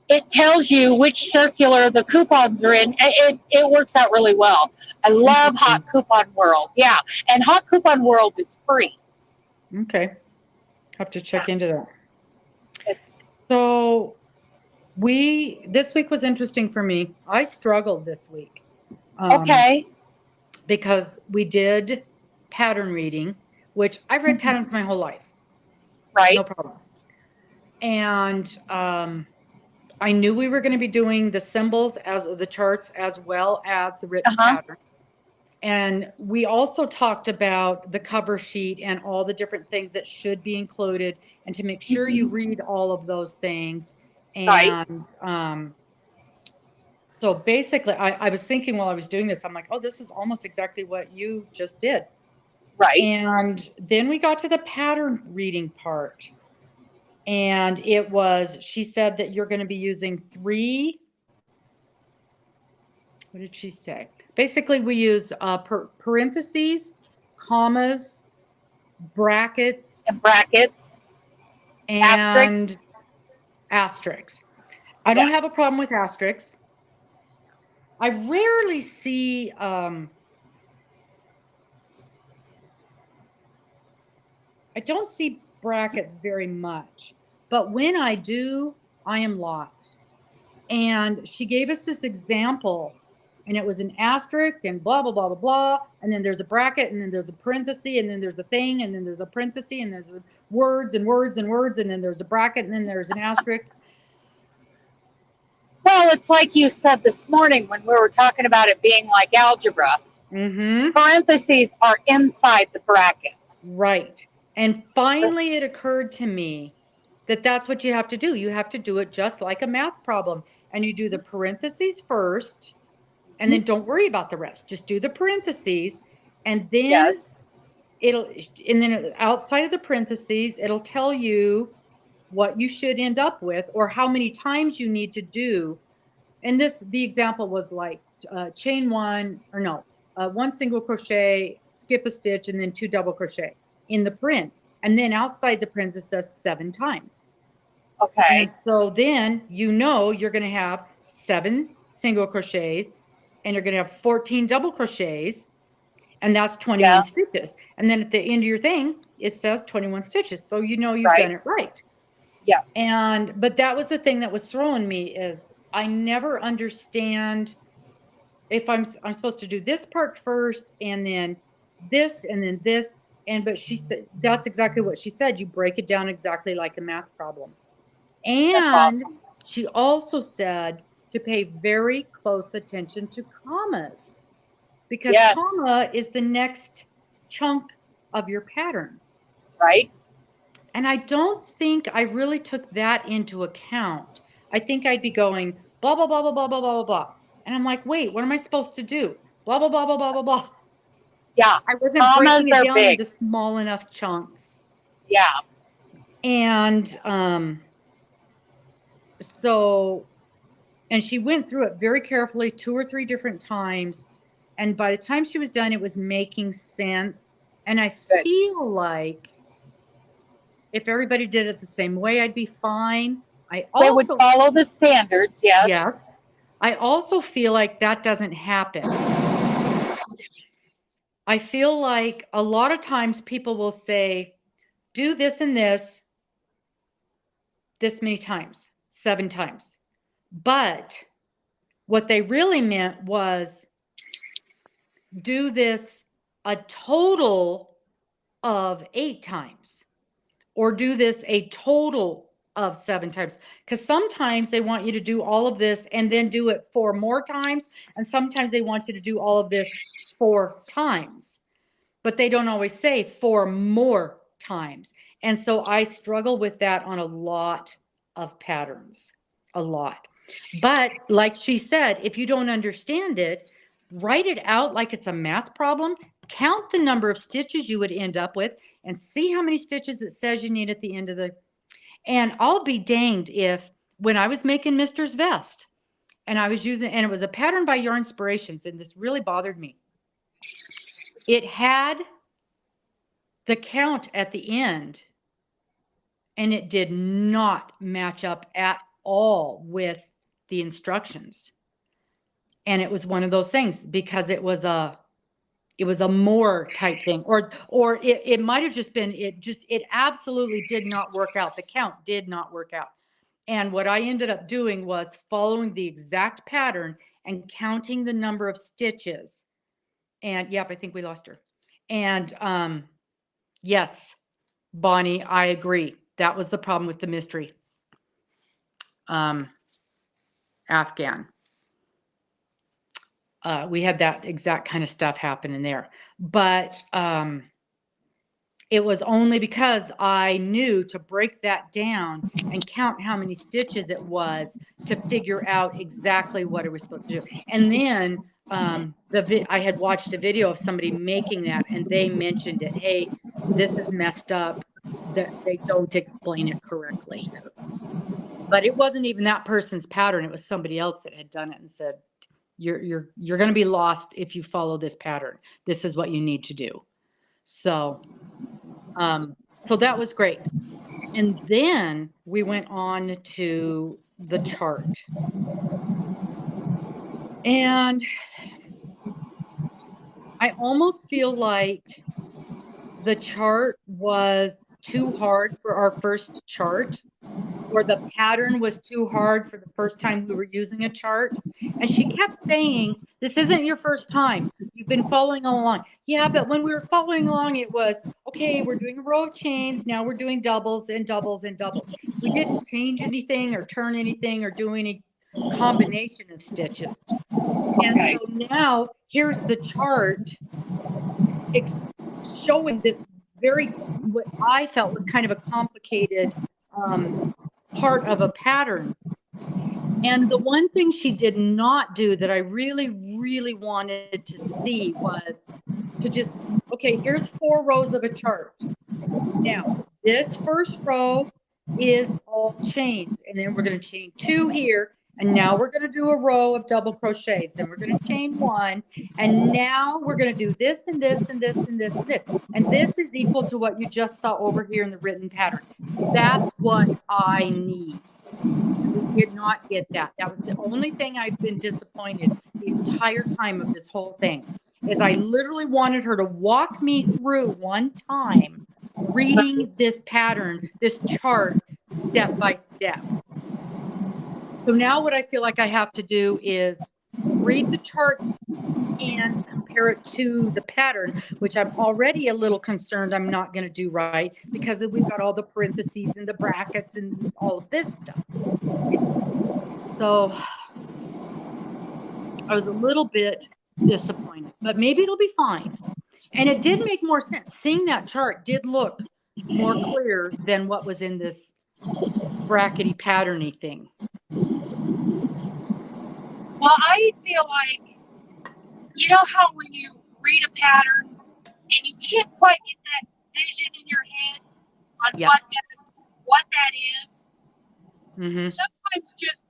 it tells you which circular the coupons are in. It works out really well. I love Hot Coupon World. Yeah, and Hot Coupon World is free. Okay. Have to check into that. So this week was interesting for me. I struggled this week. Okay. Because we did pattern reading, which I've read patterns my whole life. Right. No problem. And I knew we were going to be doing the symbols as the charts as well as the written pattern. And we also talked about the cover sheet and all the different things that should be included and to make sure you read all of those things. And so basically, I was thinking while I was doing this, I'm like, oh, this is almost exactly what you just did. Right. And then we got to the pattern reading part. And she said that you're going to be using 3. What did she say? Basically, we use parentheses, commas, brackets. And asterisks. I don't have a problem with asterisks. I rarely see I don't see brackets very much, but when I do, I am lost. And she gave us this example, and it was an asterisk and blah, blah, blah, blah, blah. And then there's a bracket, and then there's a parenthesis, and then there's a thing, and then there's a parenthesis, and there's words and words and words, and then there's a bracket, and then there's an asterisk. Well, it's like you said this morning when we were talking about it being like algebra. Parentheses are inside the brackets. Right. And finally, it occurred to me that that's what you have to do. You have to do it just like a math problem. And you do the parentheses first, and then don't worry about the rest. Just do the parentheses, and then and then outside of the parentheses, it'll tell you what you should end up with or how many times you need to do. And the example was like chain 1, or no, 1 single crochet, skip a stitch, and then 2 double crochet in the print. And then outside the print, it says 7 times. Okay. And so then you're going to have 7 single crochets, and you're going to have 14 double crochets, and that's 21 stitches. And then at the end of your thing, it says 21 stitches. So you've done it right. Yeah. But that was the thing that was throwing me is I never understand if I'm supposed to do this part first and then this and then this. But she said, that's exactly what she said. You break it down exactly like a math problem. And she also said to pay very close attention to commas, because comma is the next chunk of your pattern. Right. And I don't think I really took that into account. I think I'd be going blah, blah, blah, blah, blah, blah, blah, blah. And I'm like, wait, what am I supposed to do? Blah, blah, blah, blah, blah, blah, blah. Yeah. I wasn't breaking it down into small enough chunks. Yeah. And so, and she went through it very carefully 2 or 3 different times. And by the time she was done, it was making sense. And I Good. feel like if everybody did it the same way, I'd be fine. I They would also, follow the standards, yes. yeah, I also feel like that doesn't happen. I feel like a lot of times people will say, do this and this many times, 7 times. But what they really meant was do this a total of 8 times, or do this a total of 7 times. Because sometimes they want you to do all of this and then do it 4 more times. And sometimes they want you to do all of this 4 times. But they don't always say 4 more times. And so I struggle with that on a lot of patterns, a lot. But like she said, if you don't understand it, write it out like it's a math problem, count the number of stitches you would end up with, and see how many stitches it says you need at the end of the. And I'll be danged if when I was making Mister's vest and I was using, and it was a pattern by Yarn Inspirations, and this really bothered me. It had the count at the end, and it did not match up at all with the instructions. And it was one of those things because it was a more type thing, or it might have just been, it absolutely did not work out. The count did not work out. And what I ended up doing was following the exact pattern and counting the number of stitches. And yep, I think we lost her. And yes, Bonnie, I agree. That was the problem with the mystery Afghan. We had that exact kind of stuff happen in there. But it was only because I knew to break that down and count how many stitches it was to figure out exactly what it was supposed to do. And then I had watched a video of somebody making that, and they mentioned it. Hey, this is messed up. That they don't explain it correctly. But it wasn't even that person's pattern. It was somebody else that had done it and said, you're going to be lost if you follow this pattern. This is what you need to do. So that was great. And then we went on to the chart. And I almost feel like the chart was too hard for our first chart, or the pattern was too hard for the first time we were using a chart. And she kept saying, this isn't your first time. You've been following along. Yeah, but when we were following along, it was, okay, we're doing a row of chains. Now we're doing doubles and doubles and doubles. We didn't change anything or turn anything or do any combination of stitches. And so now here's the chart showing this what I felt was kind of a complicated part of a pattern. And the one thing she did not do that I really, really wanted to see was to just, okay, here's 4 rows of a chart. Now, this first row is all chains, and then we're going to chain 2 here, and now we're going to do a row of double crochets, and we're going to chain 1, and now we're going to do this and this and this and this and this, and this is equal to what you just saw over here in the written pattern. That's what I need. We did not get that. That was the only thing I've been disappointed the entire time of this whole thing, is I literally wanted her to walk me through one time reading this pattern, this chart, step by step. So now what I feel like I have to do is read the chart and compare it to the pattern, which I'm already a little concerned I'm not going to do right, because we've got all the parentheses and the brackets and all of this stuff. So I was a little bit disappointed, but maybe it'll be fine. And it did make more sense. Seeing that chart did look more clear than what was in this brackety patterny thing. Well, I feel like, you know how when you read a pattern and you can't quite get that vision in your head on Yes. what that is. Mm-hmm. Sometimes just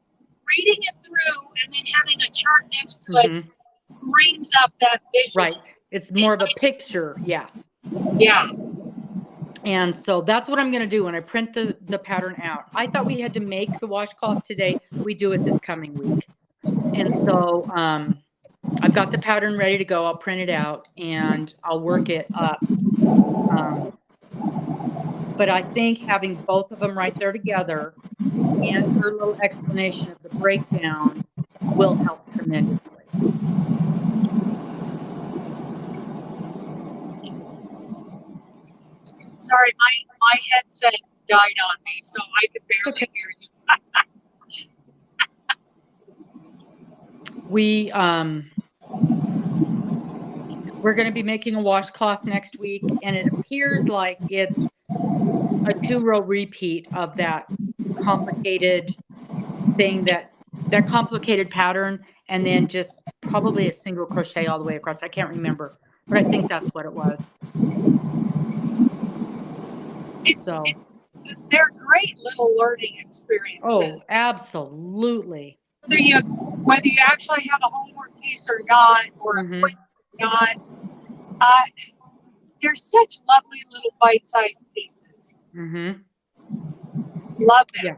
reading it through and then having a chart next to it brings up that visual. Right. It's more of a picture. Yeah. Yeah. And so that's what I'm going to do when I print the pattern out. I thought we had to make the washcloth today. We do it this coming week. And so I've got the pattern ready to go. I'll print it out and I'll work it up. But I think having both of them right there together and her little explanation of the breakdown will help tremendously. Sorry, my headset died on me, so I could barely hear you. We're going to be making a washcloth next week, and it appears like it's a 2-row repeat of that complicated thing, that complicated pattern, and then just probably a single crochet all the way across. I can't remember, but I think that's what it was. They're great little learning experiences. Oh, absolutely. Whether you actually have a homework piece or not, or a quiz or not, they're such lovely little bite-sized pieces. Love them. Yeah.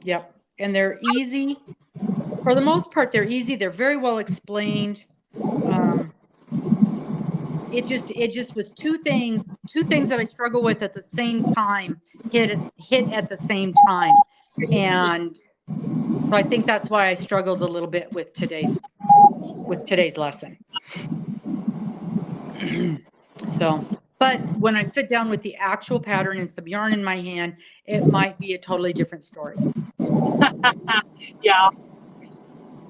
Yep. And they're easy. For the most part, they're easy. They're very well explained. It just was two things that I struggle with at the same time, hit at the same time. And so I think that's why I struggled a little bit with today's lesson. So, but when I sit down with the actual pattern and some yarn in my hand, it might be a totally different story. Yeah.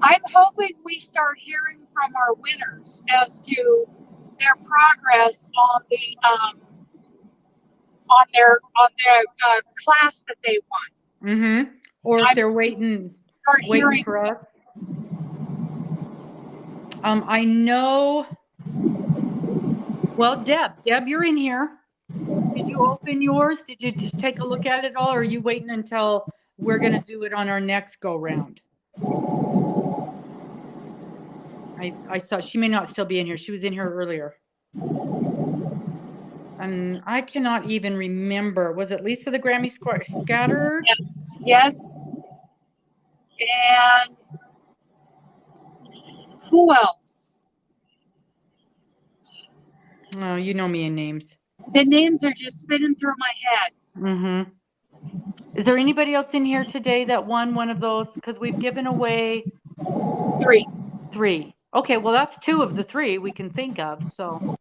I'm hoping we start hearing from our winners as to their progress on the on their class that they won. Or if they're waiting for us. I know. Well, Deb, you're in here. Did you open yours? Did you take a look at it all, or are you waiting until we're going to do it on our next go round? I saw she may not still be in here. She was in here earlier. And I cannot even remember. Was it Lisa the Grammy Scattered? Yes. Yes. And who else? Oh, you know me in names. The names are just spinning through my head. Is there anybody else in here today that won one of those? Because we've given away 3. Okay, well, that's 2 of the 3 we can think of. So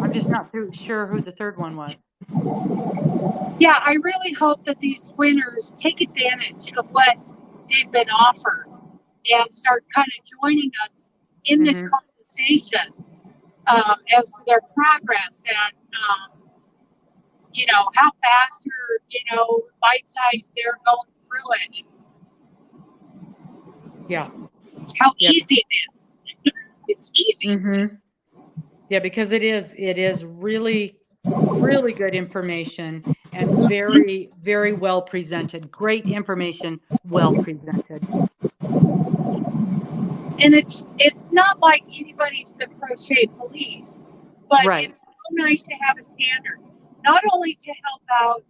I'm just not sure who the third one was. Yeah, I really hope that these winners take advantage of what they've been offered and start kind of joining us in this conversation as to their progress and, how fast or, bite-sized they're going through it. Yeah. How easy it is. It's easy. Yeah, because it is really, really good information and very, very well presented. Great information, well presented. And it's not like anybody's the crochet police, but it's so nice to have a standard, not only to help out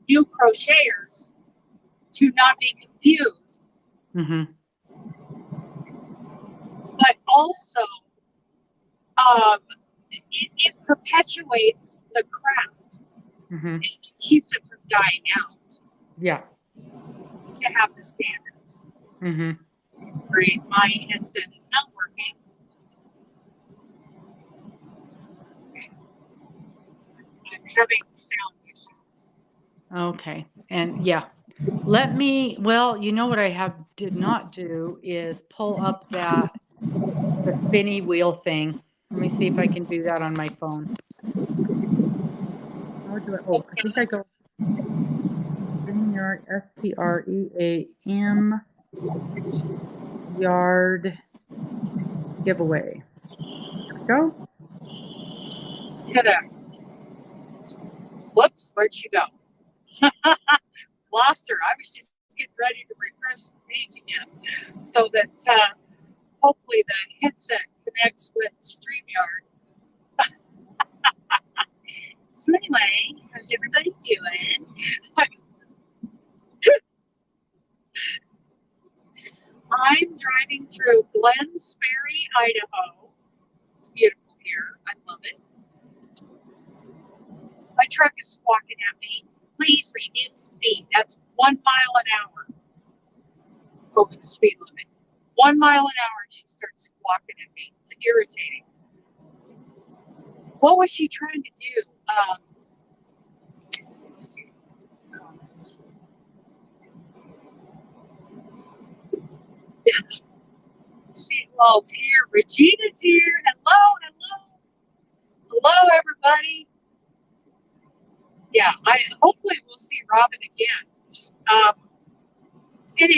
new crocheters to not be confused, but also it perpetuates the craft. It keeps it from dying out. Yeah. To have the standards. Great. My headset is not working. I'm having sound issues. Okay. And yeah. Well, you know what I did not do is pull up the spinny wheel thing. Let me see if I can do that on my phone. How do I think I go StreamYard, STREAM yard giveaway. There we go. Whoops, where'd she go? lost her. I was just getting ready to refresh the page again so that hopefully the headset connects with StreamYard. So anyway, how's everybody doing? I'm driving through Glen Sperry, Idaho. It's beautiful here. I love it. My truck is squawking at me. Please reduce speed. That's 1 mile an hour over the speed limit. 1 mile an hour, she starts squawking at me. It's irritating. What was she trying to do? Let's see. Comments. Seawall's here. Regina's here. Hello. Hello, everybody. Yeah, hopefully we'll see Robbin again. And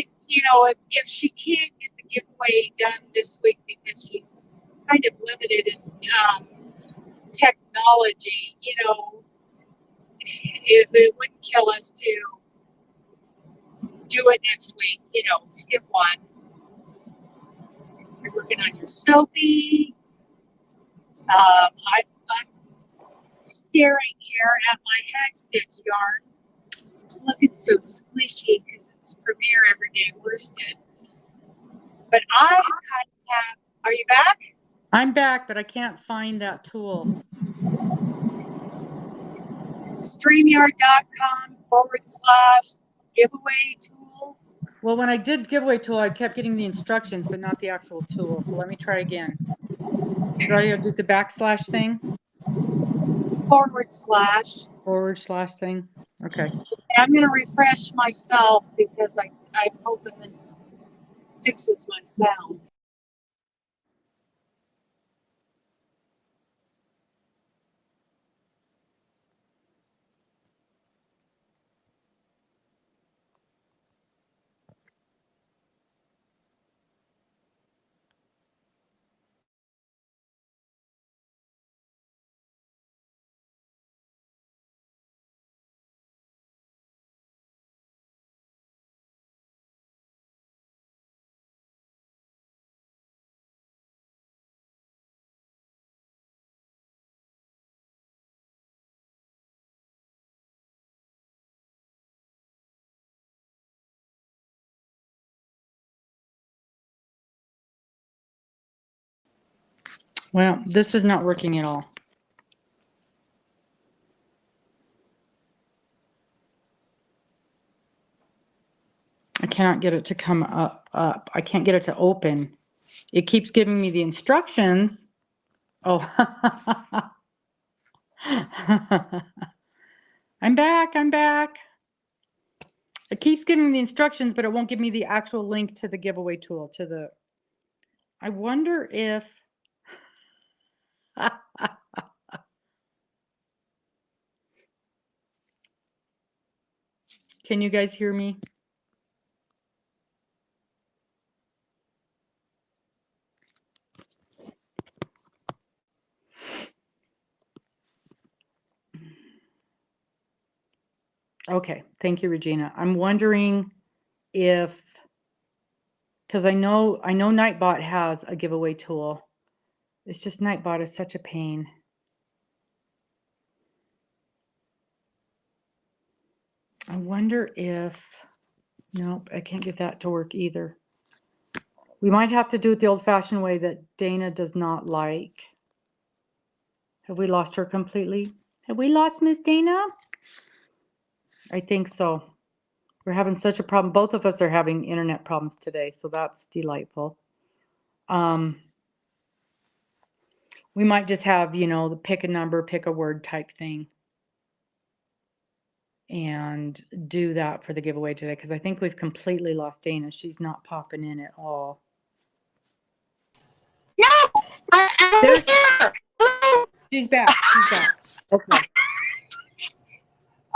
if she can't get the giveaway done this week because she's kind of limited in technology, it wouldn't kill us to do it next week. Skip one. You're working on your Sophie. I'm staring here at my hag stitch yarn. It's looking so squishy because it's Premier Everyday Worsted. But I kind of have. Are you back? I'm back, but I can't find that tool. StreamYard.com /giveaway tool. Well, when I did giveaway tool, I kept getting the instructions, but not the actual tool. So let me try again. Ready? I'll do the backslash thing. / thing. Okay. I'm going to refresh myself because I'm hoping this fixes my sound. Well, this is not working at all. I cannot get it to come up. I can't get it to open. It keeps giving me the instructions. Oh. I'm back. It keeps giving me the instructions, but it won't give me the actual link to the giveaway tool, I wonder if Can you guys hear me? Okay, thank you, Regina. I'm wondering if, because I know Nightbot has a giveaway tool. It's just Nightbot is such a pain. I wonder if, nope, I can't get that to work either. We might have to do it the old-fashioned way that Dana does not like. Have we lost her completely? Have we lost Miss Dana? I think so. We're having such a problem. Both of us are having internet problems today, so that's delightful. We might just have, the pick a number, pick a word type thing. And do that for the giveaway today, because I think we've completely lost Dana. She's not popping in at all. No, I'm here. She's back. Okay.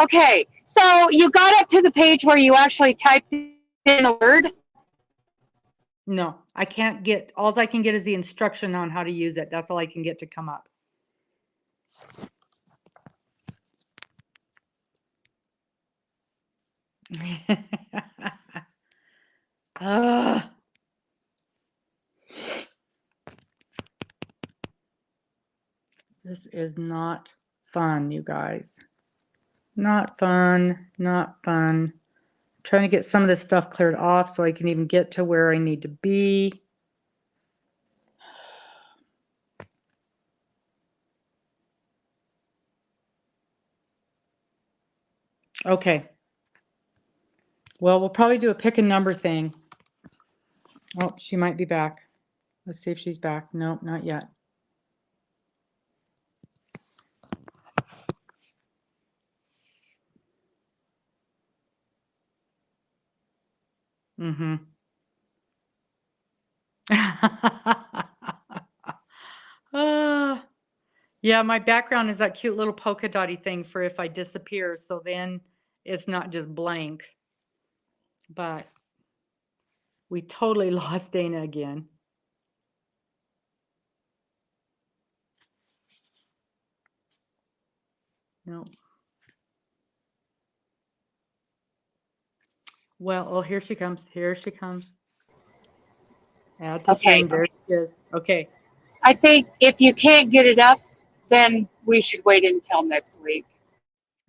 Okay, so you got up to the page where you actually typed in a word? No, I can't get, all I can get is the instruction on how to use it. That's all I can get to come up. Ah. This is not fun, you guys. Not fun, not fun. Trying to get some of this stuff cleared off so I can even get to where I need to be. Okay. Well, we'll probably do a pick a number thing. Oh, she might be back. Let's see if she's back. Nope, not yet. Mm-hmm. Yeah, my background is that cute little polka dotty thing for if I disappear, so then it's not just blank. But we totally lost Dana again. No. Well, oh, here she comes. Here she comes. Add to Okay. stream. There she is. Okay. I think if you can't get it up, then we should wait until next week.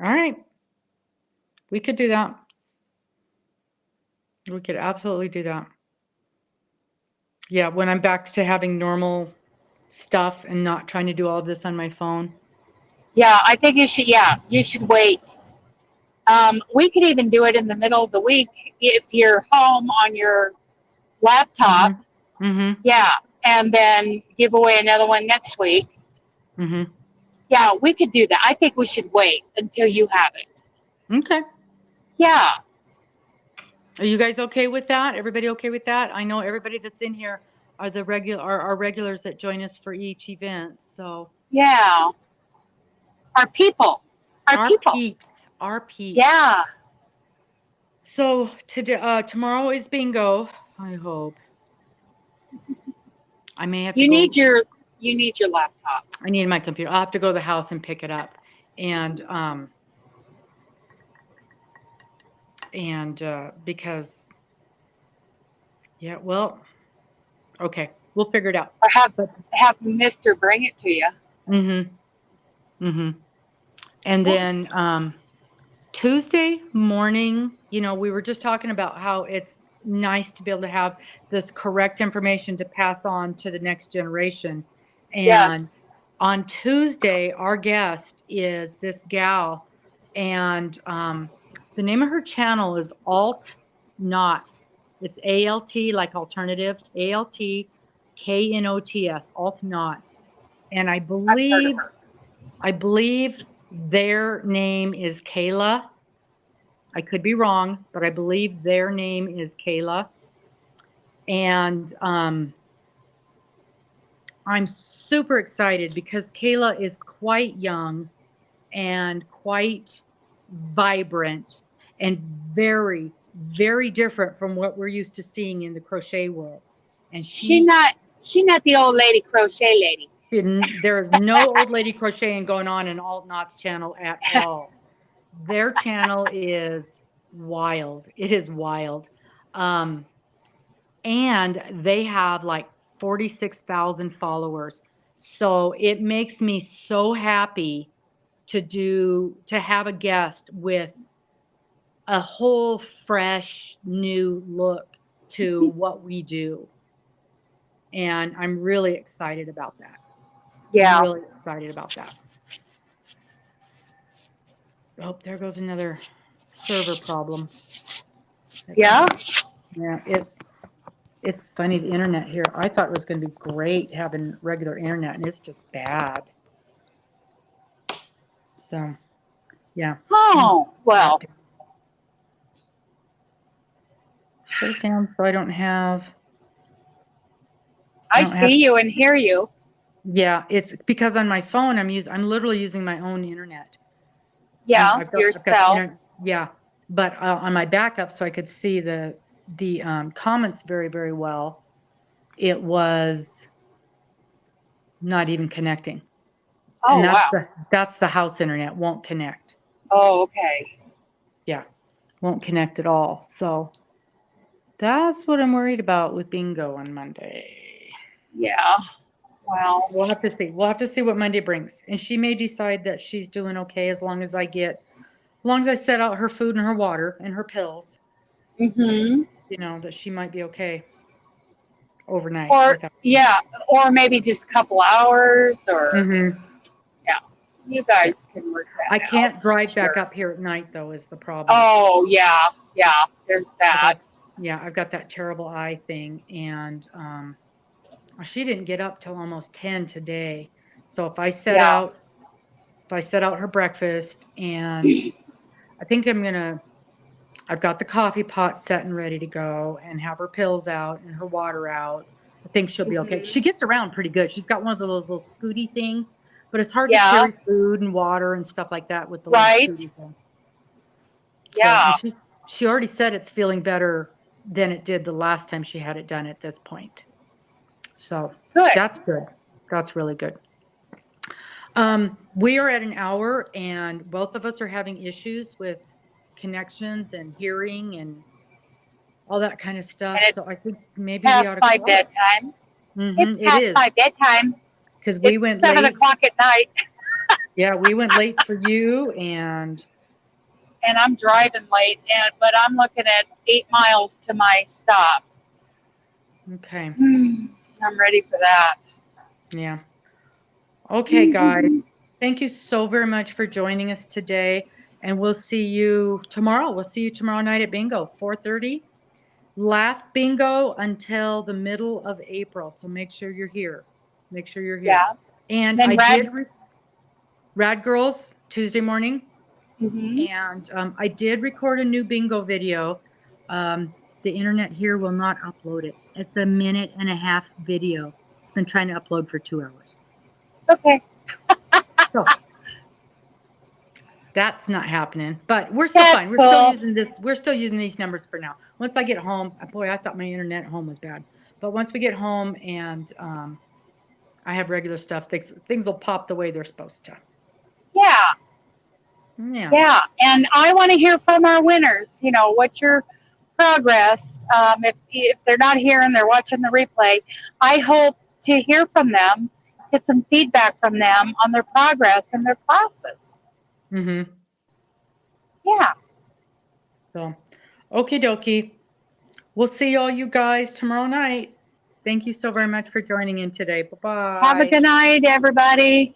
All right. We could do that. We could absolutely do that. Yeah, when I'm back to having normal stuff and not trying to do all of this on my phone. Yeah, I think you should. Yeah, you should wait. We could even do it in the middle of the week if you're home on your laptop. Mm-hmm. Yeah, and then give away another one next week. Mm-hmm. Yeah, we could do that. I think we should wait until you have it. Okay. Yeah. Are you guys okay with that? Everybody okay with that? I know everybody that's in here are the our regulars that join us for each event. So Yeah. Our people. Our people. peeps. Our peeps. Yeah. So today, tomorrow is bingo. I hope. I may have to You go. you need your laptop. I need my computer. I'll have to go to the house and pick it up, and because yeah, well, okay, we'll figure it out. Or have Mister bring it to you. Mm-hmm. Mm-hmm. And then Tuesday morning, we were just talking about how it's nice to be able to have this correct information to pass on to the next generation. And Yes. on Tuesday, our guest is this gal, and the name of her channel is Alt Knots. It's ALT, like alternative, ALTKNOTS, Alt Knots. And I I've heard of believe her. their name is Kayla. I could be wrong, but I believe their name is Kayla. And I'm super excited because Kayla is quite young and quite vibrant and very, very different from what we're used to seeing in the crochet world. And She's not the old lady crochet lady. There is no old lady crocheting going on in Alt Knots channel at all. Their channel is wild. It is wild. And they have like 46,000 followers. So it makes me so happy to have a guest with a whole fresh new look to what we do. And I'm really excited about that. Yeah. I'm really excited about that. Oh, there goes another server problem. Yeah. Yeah, it's funny, the internet here. I thought it was going to be great having regular internet, and it's just bad. So, yeah. Oh, well. Shut it down so I don't have. I see you and hear you. Yeah, it's because on my phone I'm literally using my own internet. Yeah, I've got yeah, but on my backup, so I could see the comments very, very well. It was not even connecting. Oh, and wow. that's the house internet won't connect. Oh, okay. Yeah. won't connect at all. So that's what I'm worried about with bingo on Monday. Yeah. Wow. We'll have to see. We'll have to see what Monday brings. And she may decide that she's doing okay as long as I set out her food and her water and her pills, Mm-hmm. you know, that she might be okay overnight. Or without. yeah, or maybe just a couple hours, or Mhm. yeah, you Yeah. guys can work that I out. can't drive back Sure. up here at night though, is the problem. Oh yeah, yeah. There's that. I've got that terrible eye thing, and she didn't get up till almost 10 today. So if I set Yeah. out her breakfast, and I think I've got the coffee pot set and ready to go, and have her pills out and her water out. I think she'll be okay. Mhm. She gets around pretty good. She's got one of those little scooty things, but it's hard to Yeah. carry food and water and stuff like that with the Right. little scooty thing. So, Yeah. and she already said it's feeling better than it did the last time she had it done at this point. So Good. that's good. That's really good. We are at an hour, and both of us are having issues with connections and hearing and all that kind of stuff. And it's So I think maybe we past ought to my call it. bedtime. Mhm, It's it past is, my bedtime. because we It's went 7 late. o'clock at night, Yeah, we went late for you, and and I'm driving late. But I'm looking at 8 miles to my stop. okay, I'm ready for that. yeah. Okay, guys. Thank you so very much for joining us today, and we'll see you tomorrow. We'll see you tomorrow night at bingo, 4:30. Last bingo until the middle of April, so make sure you're here. Make sure you're here. Yeah. And Then I Rad. did Rad Girls Tuesday morning, Mhm. and I did record a new bingo video. The internet here will not upload it. It's a 1.5-minute video. It's been trying to upload for 2 hours. Okay. So that's not happening, but we're still That's fine. We're cool. still using this. We're still using these numbers for now. Once I get home, boy, I thought my internet at home was bad, but once we get home and I have regular stuff, things will pop the way they're supposed to. Yeah. Yeah. Yeah. And I want to hear from our winners. You know, what's your progress? If they're not here and they're watching the replay, I hope to hear from them, get some feedback from them on their progress in their classes. Mm-hmm. Yeah. So, okie dokie. We'll see all you guys tomorrow night. Thank you so very much for joining in today. Bye-bye. Have a good night, everybody.